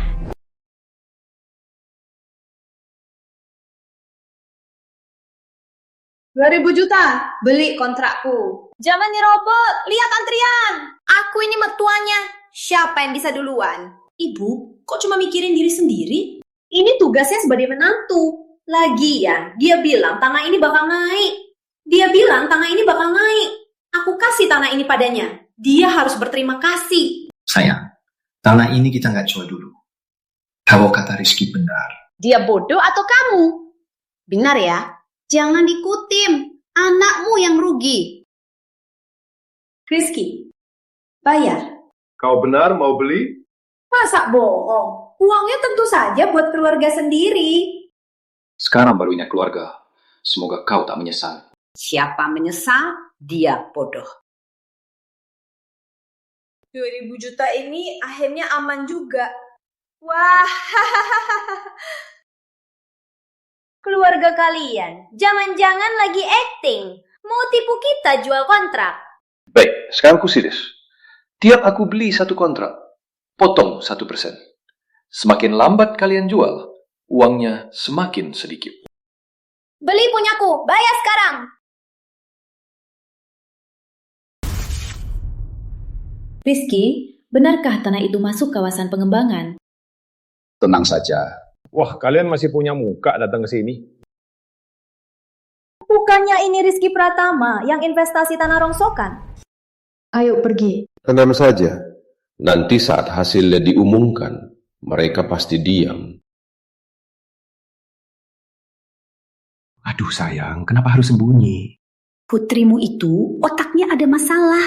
$2.000 juta, beli kontrakku. Jangan nyerobot, lihat antrian. Aku ini mertuanya. Siapa yang bisa duluan? Ibu, kok cuma mikirin diri sendiri? Ini tugasnya sebagai menantu. Lagian, dia bilang tanah ini bakal naik. Aku kasih tanah ini padanya. Dia harus berterima kasih. Sayang, tanah ini kita nggak jual dulu. Kalau kata Rizky benar. Dia bodoh atau kamu? Benar ya? Jangan ikutin. Anakmu yang rugi. Rizky, Bayar. Kau benar mau beli? Masa bohong? Uangnya tentu saja buat keluarga sendiri. Sekarang baru ingat keluarga. Semoga kau tak menyesal. Siapa menyesal, dia bodoh. 2.000 juta ini akhirnya aman juga. Wah, keluarga kalian, jangan-jangan lagi acting. Mau tipu kita jual kontrak. Baik, sekarang ku serius. Tiap aku beli satu kontrak, potong 1%. Semakin lambat kalian jual, uangnya semakin sedikit. Beli punyaku, bayar sekarang. Rizky, benarkah tanah itu masuk kawasan pengembangan? Tenang saja. Wah, kalian masih punya muka datang ke sini. Bukannya ini Rizky Pratama yang investasi tanah rongsokan? Ayo pergi. Tenang saja. Nanti saat hasilnya diumumkan, mereka pasti diam. Aduh sayang, kenapa harus sembunyi? Putrimu itu otaknya ada masalah.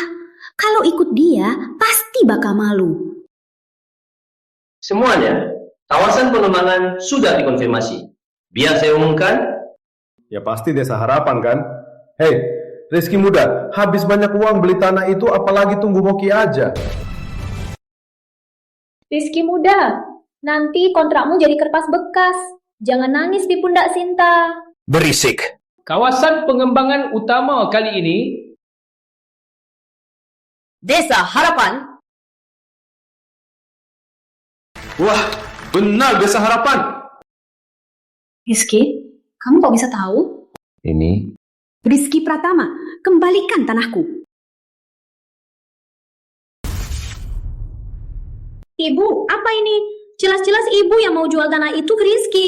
Kalau ikut dia, pasti bakal malu. Semuanya, kawasan pengembangan sudah dikonfirmasi. Biar saya umumkan. Ya pasti Desa Harapan kan? Hei, Rizky muda, habis banyak uang beli tanah itu apalagi tunggu hoki aja. Rizky muda, nanti kontrakmu jadi kertas bekas. Jangan nangis di pundak Sinta. Berisik. Kawasan pengembangan utama kali ini Desa Harapan. Wah, benar Desa Harapan. Rizky, kamu kok bisa tahu? Ini Rizky Pratama, kembalikan tanahku. Ibu, apa ini? Jelas-jelas ibu yang mau jual tanah itu ke Rizky.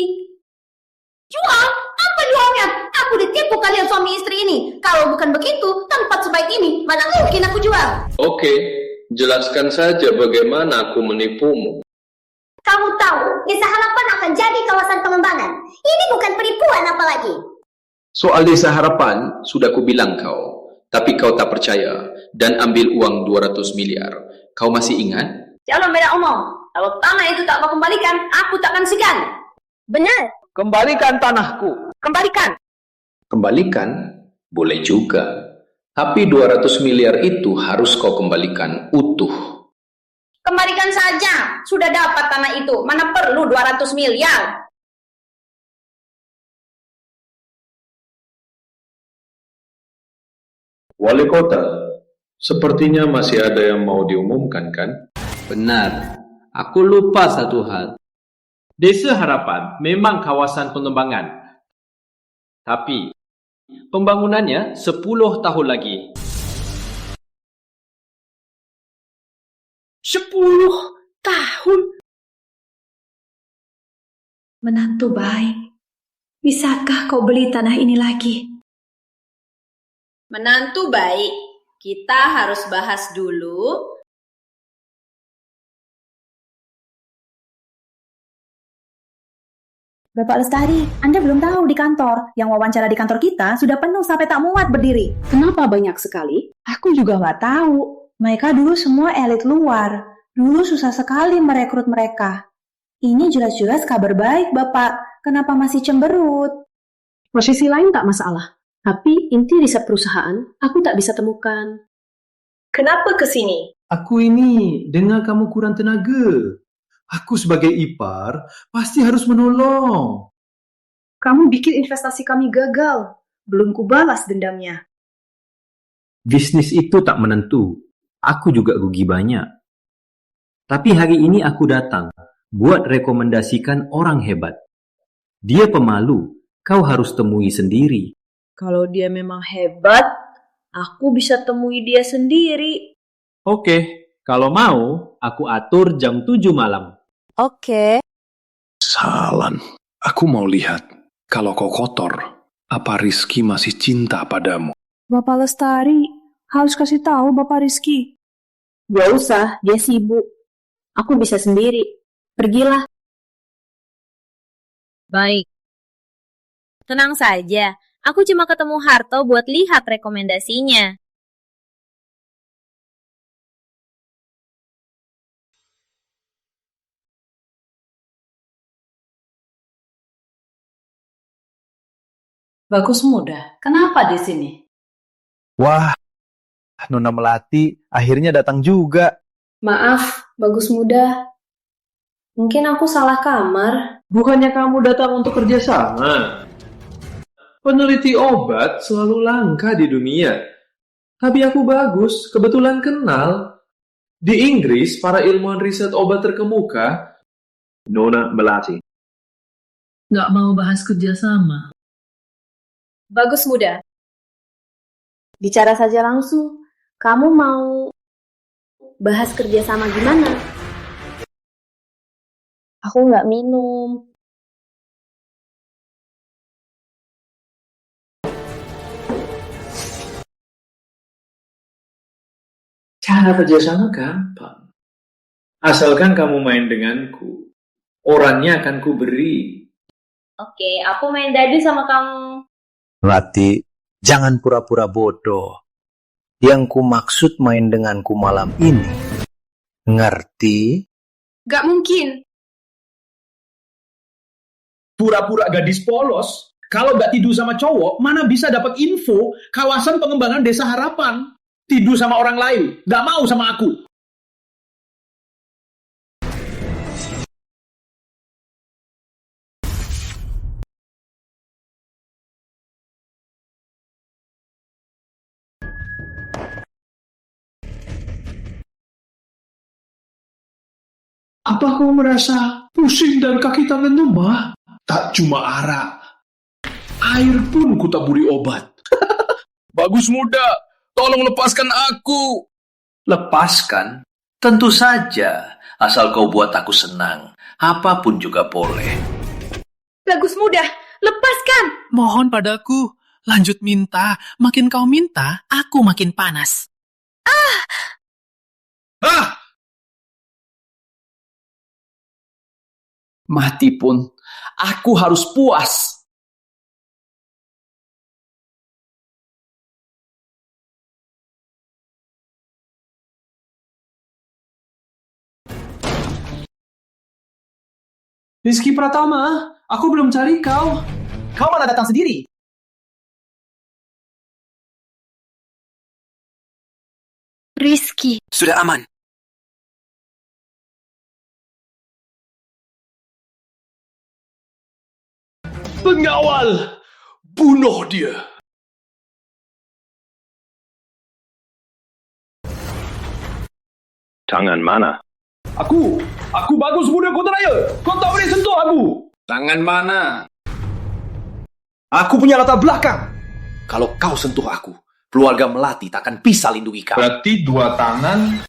Jual? Apa jualnya? Aku ditipu kalian suami istri ini. Kalau bukan begitu, tempat sebaik ini, mana mungkin aku jual? Oke, jelaskan saja bagaimana aku menipumu. Kamu tahu, Desa Harapan akan jadi kawasan pengembangan. Ini bukan penipuan apalagi. Soal Desa Harapan, sudah kubilang kau. Tapi kau tak percaya dan ambil uang 200 miliar. Kau masih ingat? Jangan beda omong. Kalau tanah itu tak kau kembalikan, aku takkan segan. Benar. kembalikan tanahku. Kembalikan. Kembalikan? Boleh juga. Tapi 200 miliar itu harus kau kembalikan utuh. Kembalikan saja. Sudah dapat tanah itu. Mana perlu 200 miliar. Wali kota, sepertinya masih ada yang mau diumumkan kan? Benar. Aku lupa satu hal. Desa Harapan memang kawasan pengembangan. Tapi pembangunannya 10 tahun lagi. 10 tahun? Menantu baik, bisakah kau beli tanah ini lagi? Menantu baik, kita harus bahas dulu. Bapak Lestari, Anda belum tahu di kantor. Yang wawancara di kantor kita sudah penuh sampai tak muat berdiri. Kenapa banyak sekali? Aku juga nggak tahu. Mereka dulu semua elit luar. Dulu susah sekali merekrut mereka. Ini jelas-jelas kabar baik, Bapak. Kenapa masih cemberut? Posisi lain tak masalah. Tapi inti riset perusahaan, aku tak bisa temukan. Kenapa ke sini? Aku ini dengar kamu kurang tenaga. Aku sebagai ipar pasti harus menolong. Kamu bikin investasi kami gagal. Belum kubalas dendamnya. Bisnis itu tak menentu. Aku juga rugi banyak. Tapi hari ini aku datang buat rekomendasikan orang hebat. Dia pemalu, kau harus temui sendiri. Kalau dia memang hebat, aku bisa temui dia sendiri. Oke, kalau mau, aku atur jam 7 malam. Oke. Salan, aku mau lihat kalau kau kotor, apa Rizky masih cinta padamu? Bapak Lestari, harus kasih tahu Bapak Rizky. Gak usah, dia sibuk. Aku bisa sendiri. Pergilah. Baik. Tenang saja, aku cuma ketemu Harto buat lihat rekomendasinya. Bagus Muda, kenapa di sini? Wah, Nona Melati akhirnya datang juga. Maaf, Bagus Muda. Mungkin aku salah kamar. Bukannya kamu datang untuk kerjasama? Peneliti obat selalu langka di dunia. Tapi aku Bagus, kebetulan kenal. Di Inggris, para ilmuwan riset obat terkemuka. Nona Melati. Nggak mau bahas kerjasama. Bagus Muda. Bicara saja langsung. Kamu mau bahas kerjasama gimana? Aku nggak minum. Cara kerjasama gampang. Asalkan kamu main denganku, orangnya akan kuberi. Oke, aku main dadu sama kamu. Melati, jangan pura-pura bodoh. Yang ku maksud main denganku malam ini. Ngerti? Gak mungkin. Pura-pura gadis polos. Kalau nggak tidur sama cowok, mana bisa dapat info kawasan pengembangan Desa Harapan. Tidur sama orang lain, nggak mau sama aku. Apa kau merasa pusing dan kaki tangan lemah? Tak cuma arak, air pun kutaburi obat. Bagus Muda, tolong lepaskan aku. Lepaskan? Tentu saja, asal kau buat aku senang. Apapun juga boleh. Bagus Muda, lepaskan! Mohon padaku, lanjut minta. Makin kau minta, aku makin panas. Mati pun, aku harus puas. Rizky Pratama, aku belum cari kau. Kau malah datang sendiri. Rizky. Sudah aman. Pengawal, bunuh dia. Tangan mana? Aku Bagus Muda Kotaraya. Kau tak boleh sentuh aku. Tangan mana? Aku punya latar belakang. Kalau kau sentuh aku, keluarga Melati takkan bisa lindungi kau. Berarti dua tangan.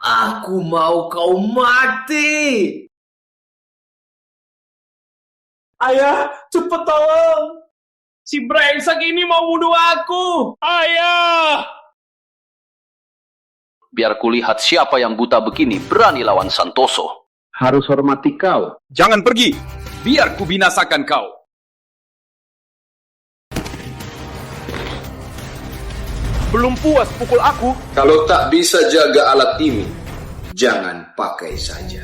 Aku mau kau mati. Ayah, cepet tolong. Si brengsek ini mau bunuh aku. Ayah! Biar kulihat siapa yang buta begini berani lawan Santoso. Harus hormati kau. Jangan pergi, biar ku binasakan kau. Belum puas pukul aku? Kalau tak bisa jaga alat ini, jangan pakai saja.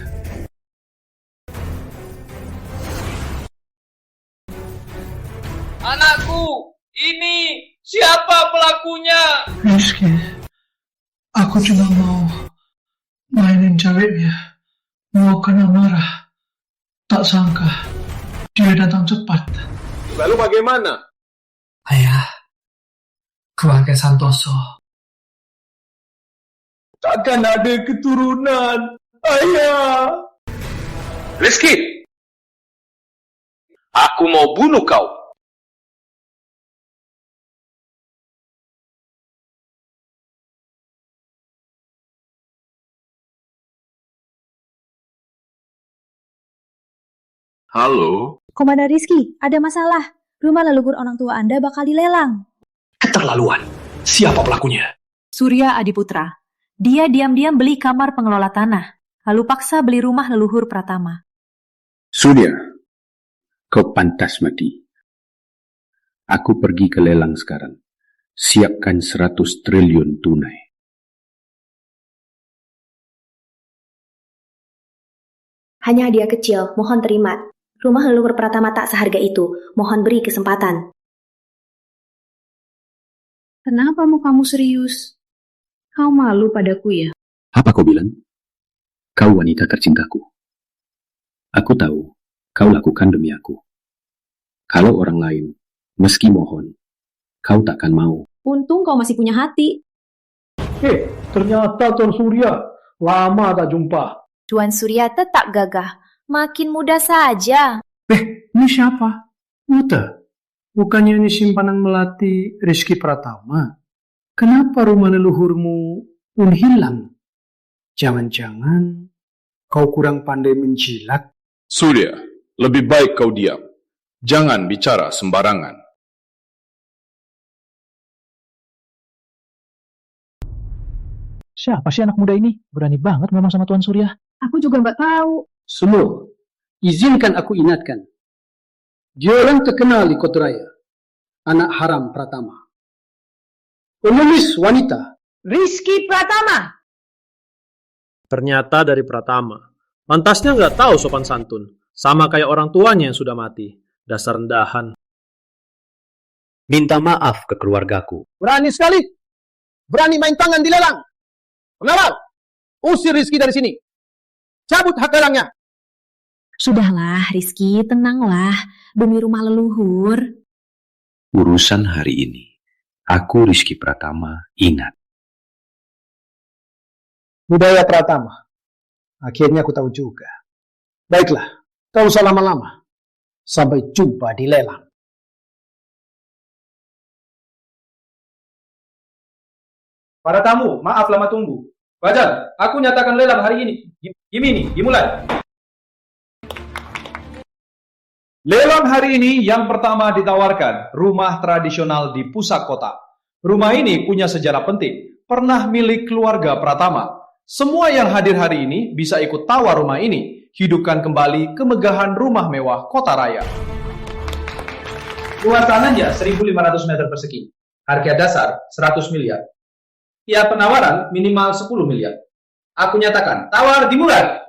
Anakku, ini siapa pelakunya? Rizky, aku cuma mau mainin ceweknya. Mau kena marah. Tak sangka, dia datang cepat. Lalu bagaimana? Ayah, keluarga Santoso. Takkan ada keturunan. Ayah. Rizky, aku mau bunuh kau. Halo? Komandan Rizky, ada masalah. Rumah leluhur orang tua Anda bakal dilelang. Keterlaluan. Siapa pelakunya? Surya Adiputra. Dia diam-diam beli kamar pengelola tanah, lalu paksa beli rumah leluhur Pratama. Surya, kau pantas mati. Aku pergi ke lelang sekarang. Siapkan 100 triliun tunai. Hanya hadiah kecil, mohon terima. Rumah leluhur Pratama tak seharga itu, mohon beri kesempatan. Kenapa mau kamu serius? Kau malu padaku ya? Apa kau bilang? Kau wanita tercintaku. Aku tahu, kau lakukan demi aku. Kalau orang lain, meski mohon, kau takkan mau. Untung kau masih punya hati. Ternyata Tuan Surya. Lama tak jumpa. Tuan Surya tetap gagah. Makin muda saja. Ini siapa? Uta. Bukannya ini simpanan melati Rizky Pratama? Kenapa rumah leluhurmu pun hilang? Jangan-jangan kau kurang pandai menjilat? Surya, lebih baik kau diam. Jangan bicara sembarangan. Siapa sih anak muda ini? Berani banget ngomong sama Tuan Surya. Aku juga nggak tahu. Semua, izinkan aku ingatkan. Dia orang terkenal di Kota Raya. Anak haram Pratama. Pengemis wanita. Rizky Pratama. Ternyata dari Pratama. Pantasnya nggak tahu sopan santun. Sama kayak orang tuanya yang sudah mati. Dasar rendahan. Minta maaf ke keluargaku. Berani sekali. Berani main tangan di lelang. Pengawal, usir Rizky dari sini. Cabut hak lelangnya. Sudahlah, Rizky, tenanglah. Demi rumah leluhur. Urusan hari ini, aku Rizky Pratama ingat. Budaya Pratama. Akhirnya aku tahu juga. Baiklah, tak usah lama-lama. Sampai jumpa di lelang. Para tamu, maaf lama tunggu. Fajar, aku nyatakan lelang hari ini. Gimini, dimulai. Lelang hari ini yang pertama ditawarkan, rumah tradisional di pusat kota. Rumah ini punya sejarah penting, pernah milik keluarga Pratama. Semua yang hadir hari ini bisa ikut tawar rumah ini. Hidupkan kembali kemegahan rumah mewah Kota Raya. Luas tanahnya 1.500 meter persegi. Harga dasar 100 miliar. Tiap penawaran minimal 10 miliar. Aku nyatakan, tawar dimulai.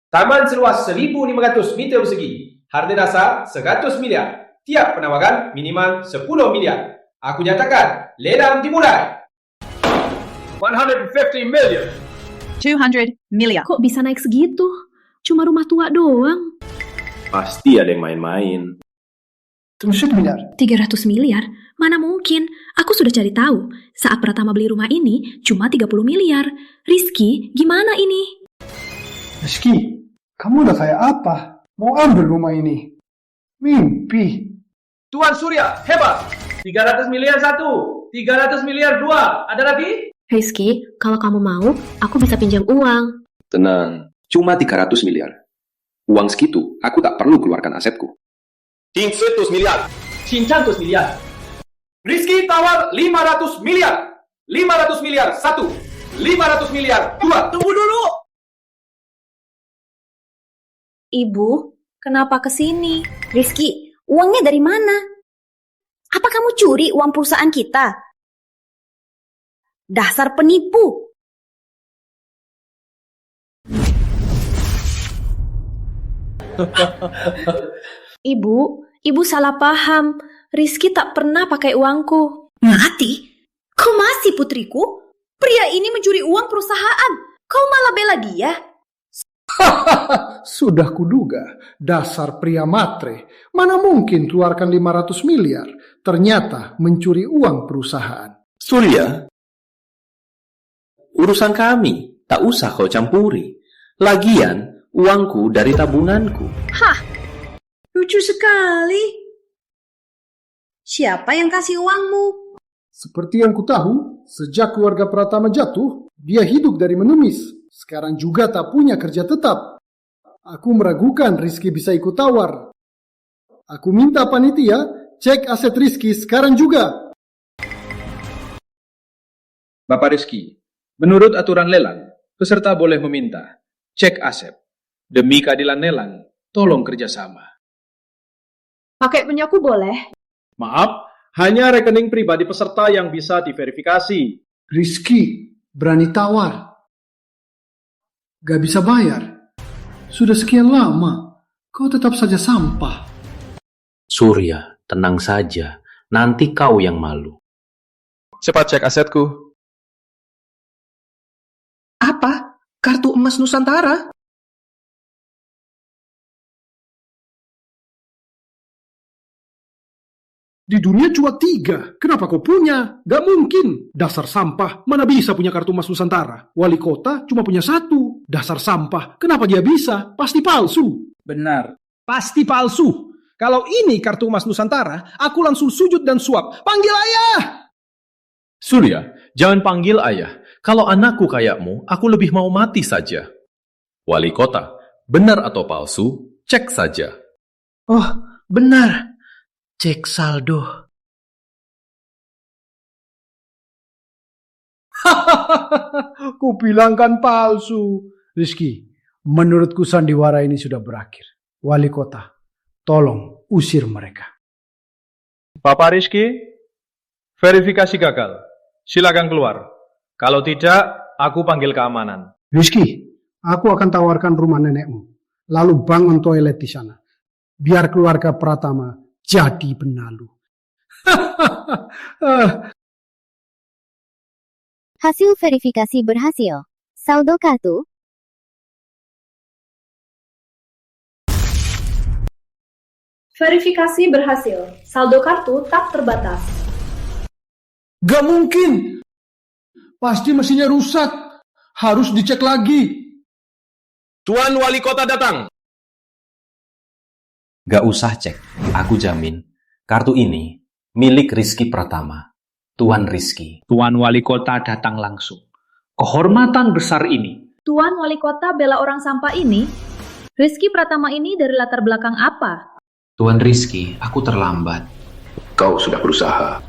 Taman seluas 1.500 meter persegi. Harga dasar 100 miliar. Tiap penawaran minimal 10 miliar. Aku nyatakan, lelang dimulai. 150 million. 200 miliar. Kok bisa naik segitu? Cuma rumah tua doang. Pasti ada yang main-main. 300 miliar. 300 miliar? Mana mungkin? Aku sudah cari tahu. Saat Pratama beli rumah ini, cuma 30 miliar. Rizky, gimana ini? Rizky, kamu udah kayak apa? Mau ambil rumah ini? Mimpi. Tuan Surya, hebat. 300 miliar 1, 300 miliar 2. Ada lagi? Rizky, kalau kamu mau, aku bisa pinjam uang. Tenang, cuma 300 miliar. Uang segitu, aku tak perlu keluarkan asetku. 500 miliar. 500 miliar. Rizky tawar 500 miliar. 500 miliar 1, 500 miliar 2. Tunggu dulu. Ibu, kenapa kesini? Rizky, uangnya dari mana? Apa kamu curi uang perusahaan kita? Dasar penipu. Ibu salah paham. Rizky tak pernah pakai uangku. Mati? Kau masih putriku? Pria ini mencuri uang perusahaan. Kau malah bela dia? Sudah kuduga, dasar pria matre. Mana mungkin keluarkan 500 miliar, ternyata mencuri uang perusahaan. Surya, urusan kami, tak usah kau campuri. Lagian, uangku dari tabunganku. Hah, lucu sekali. Siapa yang kasih uangmu? Seperti yang ku tahu, sejak keluarga Pratama jatuh, dia hidup dari menumis. Sekarang juga tak punya kerja tetap. Aku meragukan Rizky bisa ikut tawar. Aku minta panitia cek aset Rizky sekarang juga. Bapak Rizky, menurut aturan lelang, peserta boleh meminta cek aset. Demi keadilan lelang, tolong kerjasama. Pakai punyaku boleh? Maaf, hanya rekening pribadi peserta yang bisa diverifikasi. Rizky, berani tawar. Gak bisa bayar. Sudah sekian lama, kau tetap saja sampah. Surya, tenang saja. Nanti kau yang malu. Cepat cek asetku. Apa? Kartu emas Nusantara? Di dunia cuma 3. Kenapa kau punya? Gak mungkin. Dasar sampah. Mana bisa punya kartu emas Nusantara? Wali kota cuma punya 1. Dasar sampah. Kenapa dia bisa? Pasti palsu. Benar. Pasti palsu. Kalau ini kartu emas Nusantara, aku langsung sujud dan suap. Panggil ayah! Surya, jangan panggil ayah. Kalau anakku kayakmu, aku lebih mau mati saja. Wali kota, benar atau palsu, cek saja. Oh, benar. Cek saldo. Ku bilang kan palsu. Rizky, menurutku sandiwara ini sudah berakhir. Wali kota, tolong usir mereka. Papa Rizky, verifikasi gagal. Silakan keluar. Kalau tidak, aku panggil keamanan. Rizky, aku akan tawarkan rumah nenekmu. Lalu bangun toilet di sana. Biar keluarga Pratama jadi benalu. Hasil verifikasi berhasil. Saldo kartu. Verifikasi berhasil. Saldo kartu tak terbatas. Gak mungkin. Pasti mesinnya rusak. Harus dicek lagi. Tuan Wali Kota datang. Gak usah cek, aku jamin. Kartu ini milik Rizky Pratama. Tuan Rizky. Tuan Wali Kota datang langsung. Kehormatan besar ini. Tuan Wali Kota bela orang sampah ini? Rizky Pratama ini dari latar belakang apa? Tuan Rizky, aku terlambat. Kau sudah berusaha.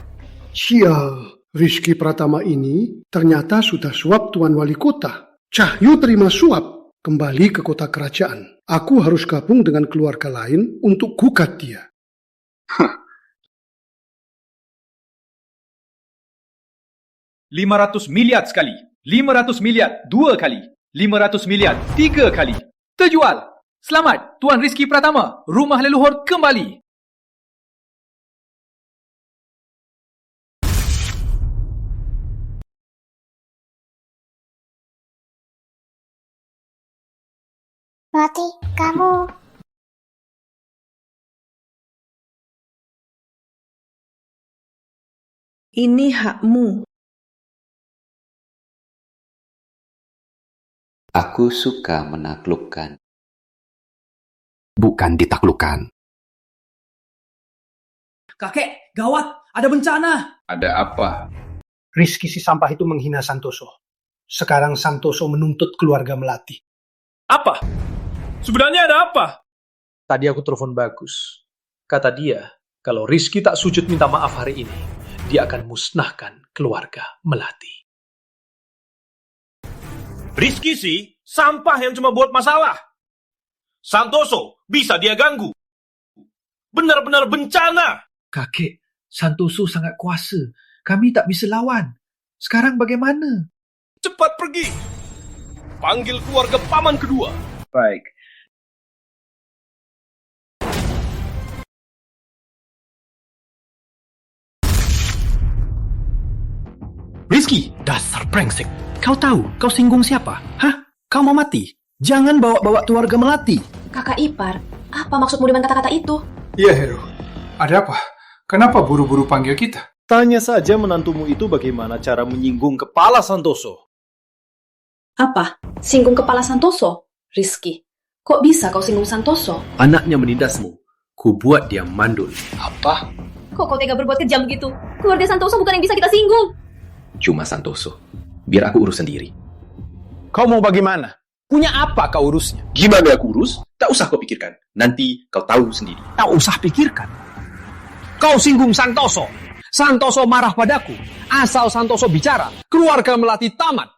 Sial, Rizky Pratama ini ternyata sudah suap Tuan Wali Kota. Cahyo terima suap. Kembali ke kota kerajaan. Aku harus gabung dengan keluarga lain untuk gugat dia. 500 miliar sekali, 500 miliar 2 kali, 500 miliar 3 kali. Terjual. Selamat, Tuan Rizky Pratama. Rumah leluhur kembali. Melati, kamu. Ini hakmu. Aku suka menaklukkan. Bukan ditaklukkan. Kakek, gawat. Ada bencana. Ada apa? Rizky si sampah itu menghina Santoso. Sekarang Santoso menuntut keluarga Melati. Apa? Sebenarnya ada apa? Tadi aku telepon Bagus. Kata dia, kalau Rizky tak sujud minta maaf hari ini, dia akan musnahkan keluarga Melati. Rizky sih sampah yang cuma buat masalah. Santoso bisa dia ganggu. Benar-benar bencana. Kakek, Santoso sangat kuasa. Kami tak bisa lawan. Sekarang bagaimana? Cepat pergi. Panggil keluarga paman kedua. Baik. Rizky, dasar brengsek. Kau tahu, kau singgung siapa? Hah? Kau mau mati? Jangan bawa-bawa keluarga Melati. Kakak ipar, apa maksudmu dengan kata-kata itu? Iya, Heru. Ada apa? Kenapa buru-buru panggil kita? Tanya saja menantumu itu bagaimana cara menyinggung kepala Santoso. Apa? Singgung kepala Santoso? Rizky, kok bisa kau singgung Santoso? Anaknya menindasmu. Ku buat dia mandul. Apa? Kok kau tega berbuat kejam gitu? Keluarga Santoso bukan yang bisa kita singgung. Cuma Santoso. Biar aku urus sendiri. Kau mau bagaimana? Punya apa kau urusnya? Gimana aku urus? Tak usah kau pikirkan. Nanti kau tahu sendiri. Tak usah pikirkan. Kau singgung Santoso. Santoso marah padaku. Asal Santoso bicara, keluarga Melati tamat.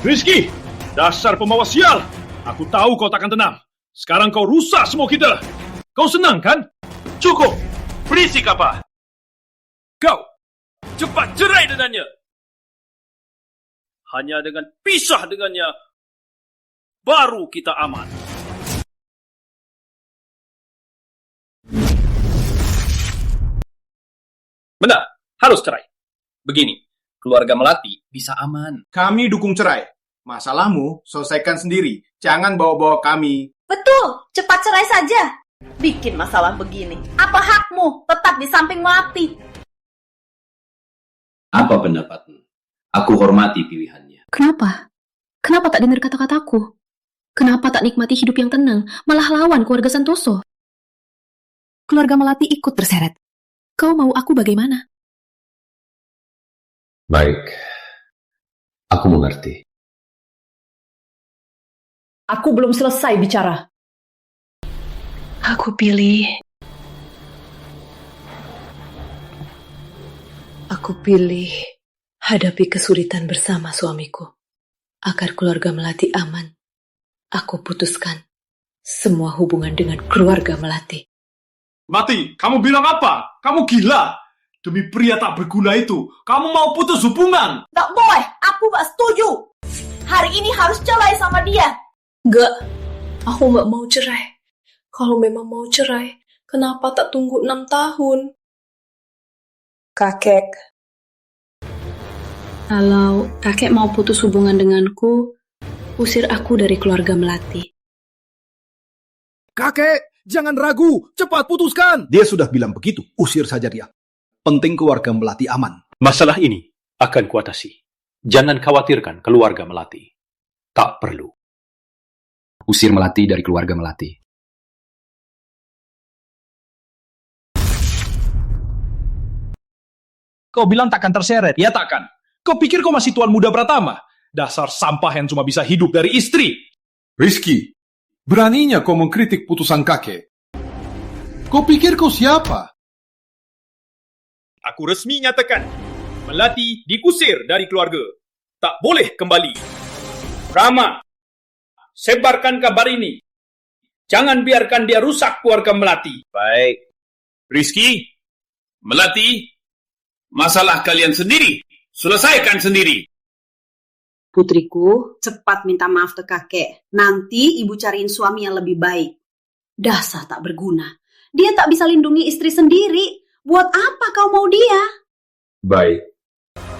Rizky, dasar pembawa sial. Aku tahu kau takkan tenang. Sekarang kau rusak semua kita. Kau senang kan? Cukup. Berisik apa? Kau, cepat cerai dengannya. Hanya dengan pisah dengannya, baru kita aman. Benar, harus cerai. Begini, keluarga Melati bisa aman. Kami dukung cerai. Masalahmu, selesaikan sendiri. Jangan bawa-bawa kami. Betul, cepat cerai saja. Bikin masalah begini. Apa hakmu tetap di samping Melati? Apa pendapatmu? Aku hormati pilihannya. Kenapa? Kenapa tak dengar kata-kataku? Kenapa tak nikmati hidup yang tenang, malah lawan keluarga Santoso? Keluarga Melati ikut terseret. Kau mau aku bagaimana? Baik. Aku mengerti. Aku belum selesai bicara. Aku pilih hadapi kesulitan bersama suamiku. Agar keluarga Melati aman, aku putuskan semua hubungan dengan keluarga Melati. Melati, kamu bilang apa? Kamu gila. Demi pria tak berguna itu, kamu mau putus hubungan? Tak boleh, aku gak setuju. Hari ini harus cerai sama dia. Enggak, aku gak mau cerai. Kalau memang mau cerai, kenapa tak tunggu 6 tahun? Kakek. Kalau kakek mau putus hubungan denganku, usir aku dari keluarga Melati. Kakek, jangan ragu, cepat putuskan. Dia sudah bilang begitu, usir saja dia. Penting keluarga Melati aman. Masalah ini akan kuatasi. Jangan khawatirkan keluarga Melati. Tak perlu. Usir Melati dari keluarga Melati. Kau bilang takkan terseret? Ya takkan. Kau pikir kau masih Tuan Muda Pratama? Dasar sampah yang cuma bisa hidup dari istri. Rizky, beraninya kau mengkritik putusan kakek. Kau pikir kau siapa? Aku resmi nyatakan, Melati dikusir dari keluarga. Tak boleh kembali. Rama, sebarkan kabar ini. Jangan biarkan dia rusak keluarga Melati. Baik. Rizky, Melati, masalah kalian sendiri. Selesaikan sendiri. Putriku, cepat minta maaf ke kakek. Nanti ibu cariin suami yang lebih baik. Dasar tak berguna. Dia tak bisa lindungi istri sendiri. Buat apa kau mau dia? Baik.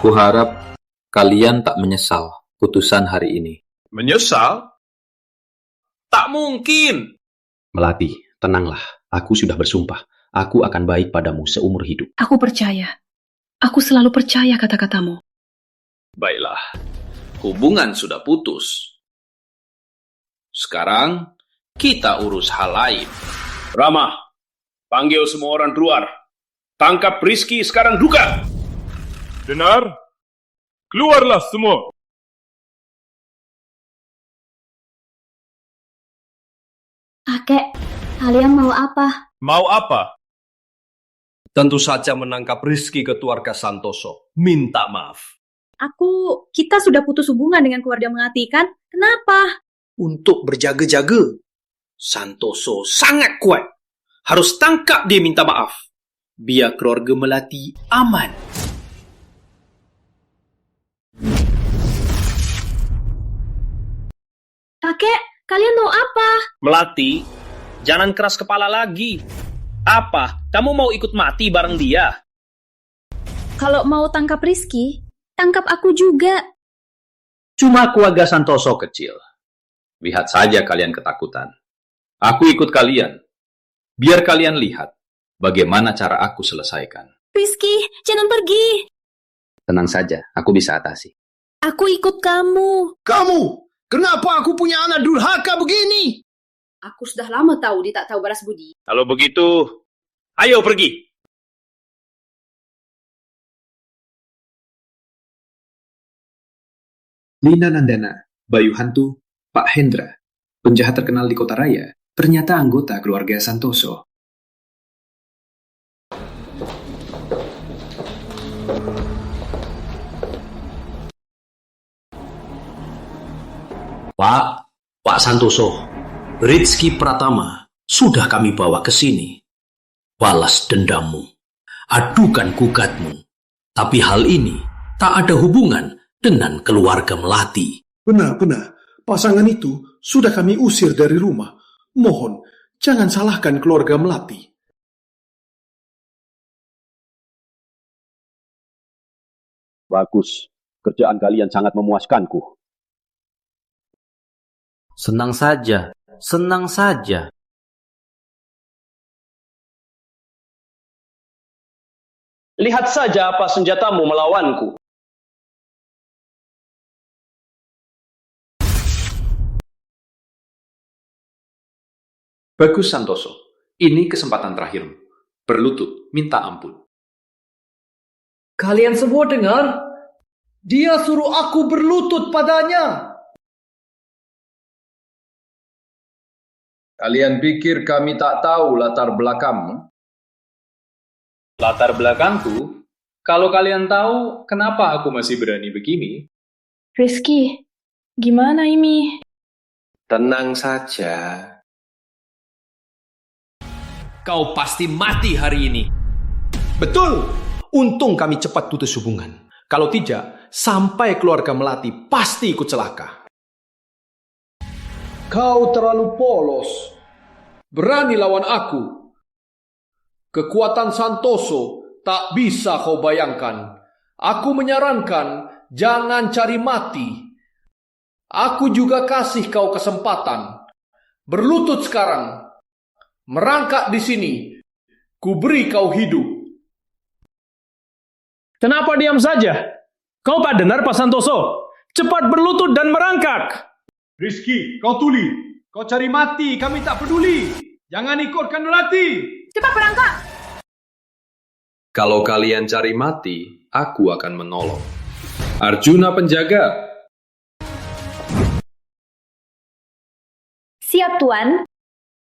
Kuharap kalian tak menyesal putusan hari ini. Menyesal? Tak mungkin. Melati, tenanglah. Aku sudah bersumpah. Aku akan baik padamu seumur hidup. Aku percaya. Aku selalu percaya kata-katamu. Baiklah. Hubungan sudah putus. Sekarang kita urus hal lain. Rama, panggil semua orang keluar. Tangkap Rizky sekarang juga. Benar? Keluarlah semua. Kakek, kalian mau apa? Mau apa? Tentu saja menangkap Rizky ke keluarga Santoso. Minta maaf. Kita sudah putus hubungan dengan keluarga Melati, kan? Kenapa? Untuk berjaga-jaga. Santoso sangat kuat. Harus tangkap dia minta maaf. Biar keluarga Melati aman. Kakek, kalian mau apa? Melati, jangan keras kepala lagi. Apa? Kamu mau ikut mati bareng dia? Kalau mau tangkap Rizky, tangkap aku juga. Cuma keluarga Santoso kecil. Lihat saja kalian ketakutan. Aku ikut kalian. Biar kalian lihat bagaimana cara aku selesaikan. Rizky, jangan pergi. Tenang saja, aku bisa atasi. Aku ikut kamu. Kamu? Kenapa aku punya anak durhaka begini? Aku sudah lama tahu dia tak tahu balas budi. Kalau begitu, ayo pergi. Nina Nandana, Bayu Hantu, Pak Hendra, penjahat terkenal di kota raya, ternyata anggota keluarga Santoso. Pak Santoso, Rizky Pratama sudah kami bawa ke sini. Balas dendammu, adukan gugatmu. Tapi hal ini tak ada hubungan dengan keluarga Melati. Benar-benar, pasangan itu sudah kami usir dari rumah. Mohon, jangan salahkan keluarga Melati. Bagus, kerjaan kalian sangat memuaskanku. Senang saja, senang saja. Lihat saja apa senjatamu melawanku. Bagus Santoso, ini kesempatan terakhirmu. Berlutut, minta ampun. Kalian semua dengar? Dia suruh aku berlutut padanya. Kalian pikir kami tak tahu latar belakangmu? Latar belakangku? Kalau kalian tahu, kenapa aku masih berani begini? Rizky, gimana ini? Tenang saja. Kau pasti mati hari ini. Betul. Untung kami cepat putus hubungan. Kalau tidak, sampai keluarga Melati pasti ikut celaka. Kau terlalu polos. Berani lawan aku. Kekuatan Santoso tak bisa kau bayangkan. Aku menyarankan jangan cari mati. Aku juga kasih kau kesempatan. Berlutut sekarang. Merangkak di sini. Kuberi kau hidup. Kenapa diam saja? Kau tak dengar Pak Santoso? Cepat berlutut dan merangkak. Rizky, kau tuli. Kau cari mati, kami tak peduli. Jangan ikutkan Melati. Cepat berangkat. Kalau kalian cari mati, aku akan menolong. Arjuna penjaga. Siap, Tuan.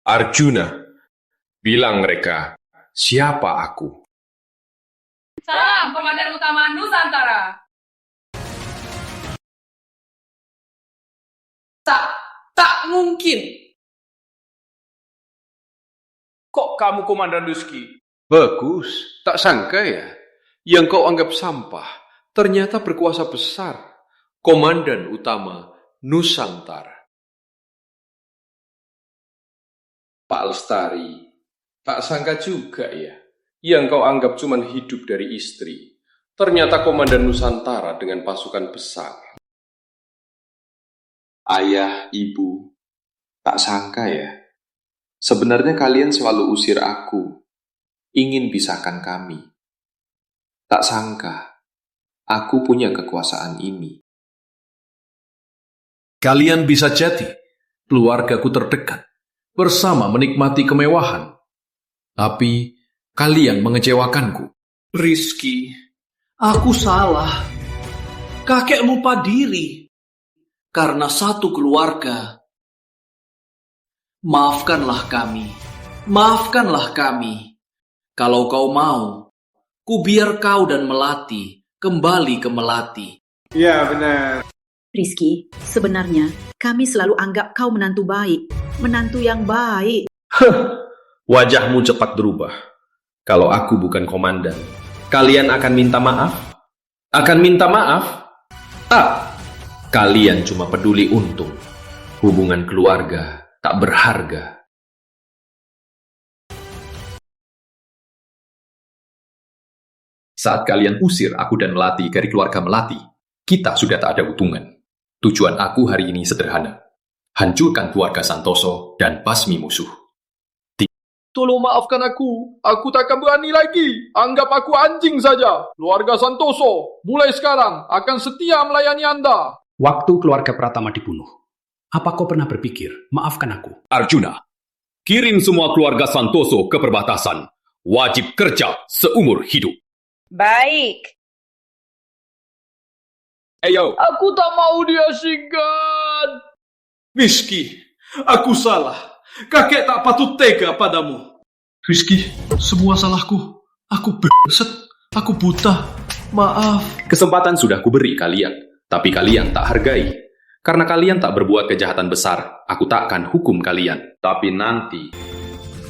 Arjuna, bilang mereka, siapa aku? Salam, Komandan Utama Nusantara. Tak mungkin. Kok kamu Komandan Rizky? Bagus, tak sangka ya. Yang kau anggap sampah, ternyata berkuasa besar. Komandan Utama Nusantara. Pak Lestari, tak sangka juga ya. Yang kau anggap cuma hidup dari istri, ternyata Komandan Nusantara dengan pasukan besar. Ayah, ibu, tak sangka ya. Sebenarnya kalian selalu usir aku, ingin pisahkan kami. Tak sangka, aku punya kekuasaan ini. Kalian bisa jadi keluargaku terdekat, bersama menikmati kemewahan. Tapi kalian mengecewakanku. Rizky, aku salah. Kakek lupa diri. Karena satu keluarga. Maafkanlah kami. Maafkanlah kami. Kalau kau mau, ku biar kau dan Melati kembali ke Melati. Ya, benar. Rizky, sebenarnya kami selalu anggap kau menantu baik. Menantu yang baik. Wajahmu cepat berubah. Kalau aku bukan komandan, kalian akan minta maaf? Akan minta maaf? Tak. Kalian cuma peduli untung. Hubungan keluarga tak berharga. Saat kalian usir aku dan Melati dari keluarga Melati, kita sudah tak ada hubungan. Tujuan aku hari ini sederhana. Hancurkan keluarga Santoso dan basmi musuh. Tolong maafkan aku takkan berani lagi. Anggap aku anjing saja. Keluarga Santoso, mulai sekarang akan setia melayani Anda. Waktu keluarga Pratama dibunuh, apa kau pernah berpikir, maafkan aku? Arjuna, kirim semua keluarga Santoso ke perbatasan. Wajib kerja seumur hidup. Baik. Ayo. Aku tak mau diasingkan. Rizky, aku salah. Kakek tak patut tega padamu. Rizky, semua salahku. Aku berset, aku buta. Maaf. Kesempatan sudah kuberi kalian, tapi kalian tak hargai. Karena kalian tak berbuat kejahatan besar, aku takkan hukum kalian. Tapi nanti,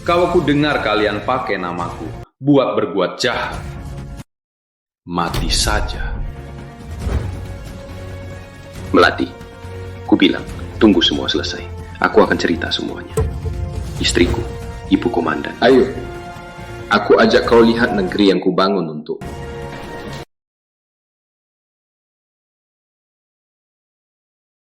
kalau ku dengar kalian pakai namaku buat berbuat jahat, mati saja. Melati, ku bilang, tunggu semua selesai. Aku akan cerita semuanya. Istriku, ibu komandan. Ayo, aku ajak kau lihat negeri yang kubangun untukmu.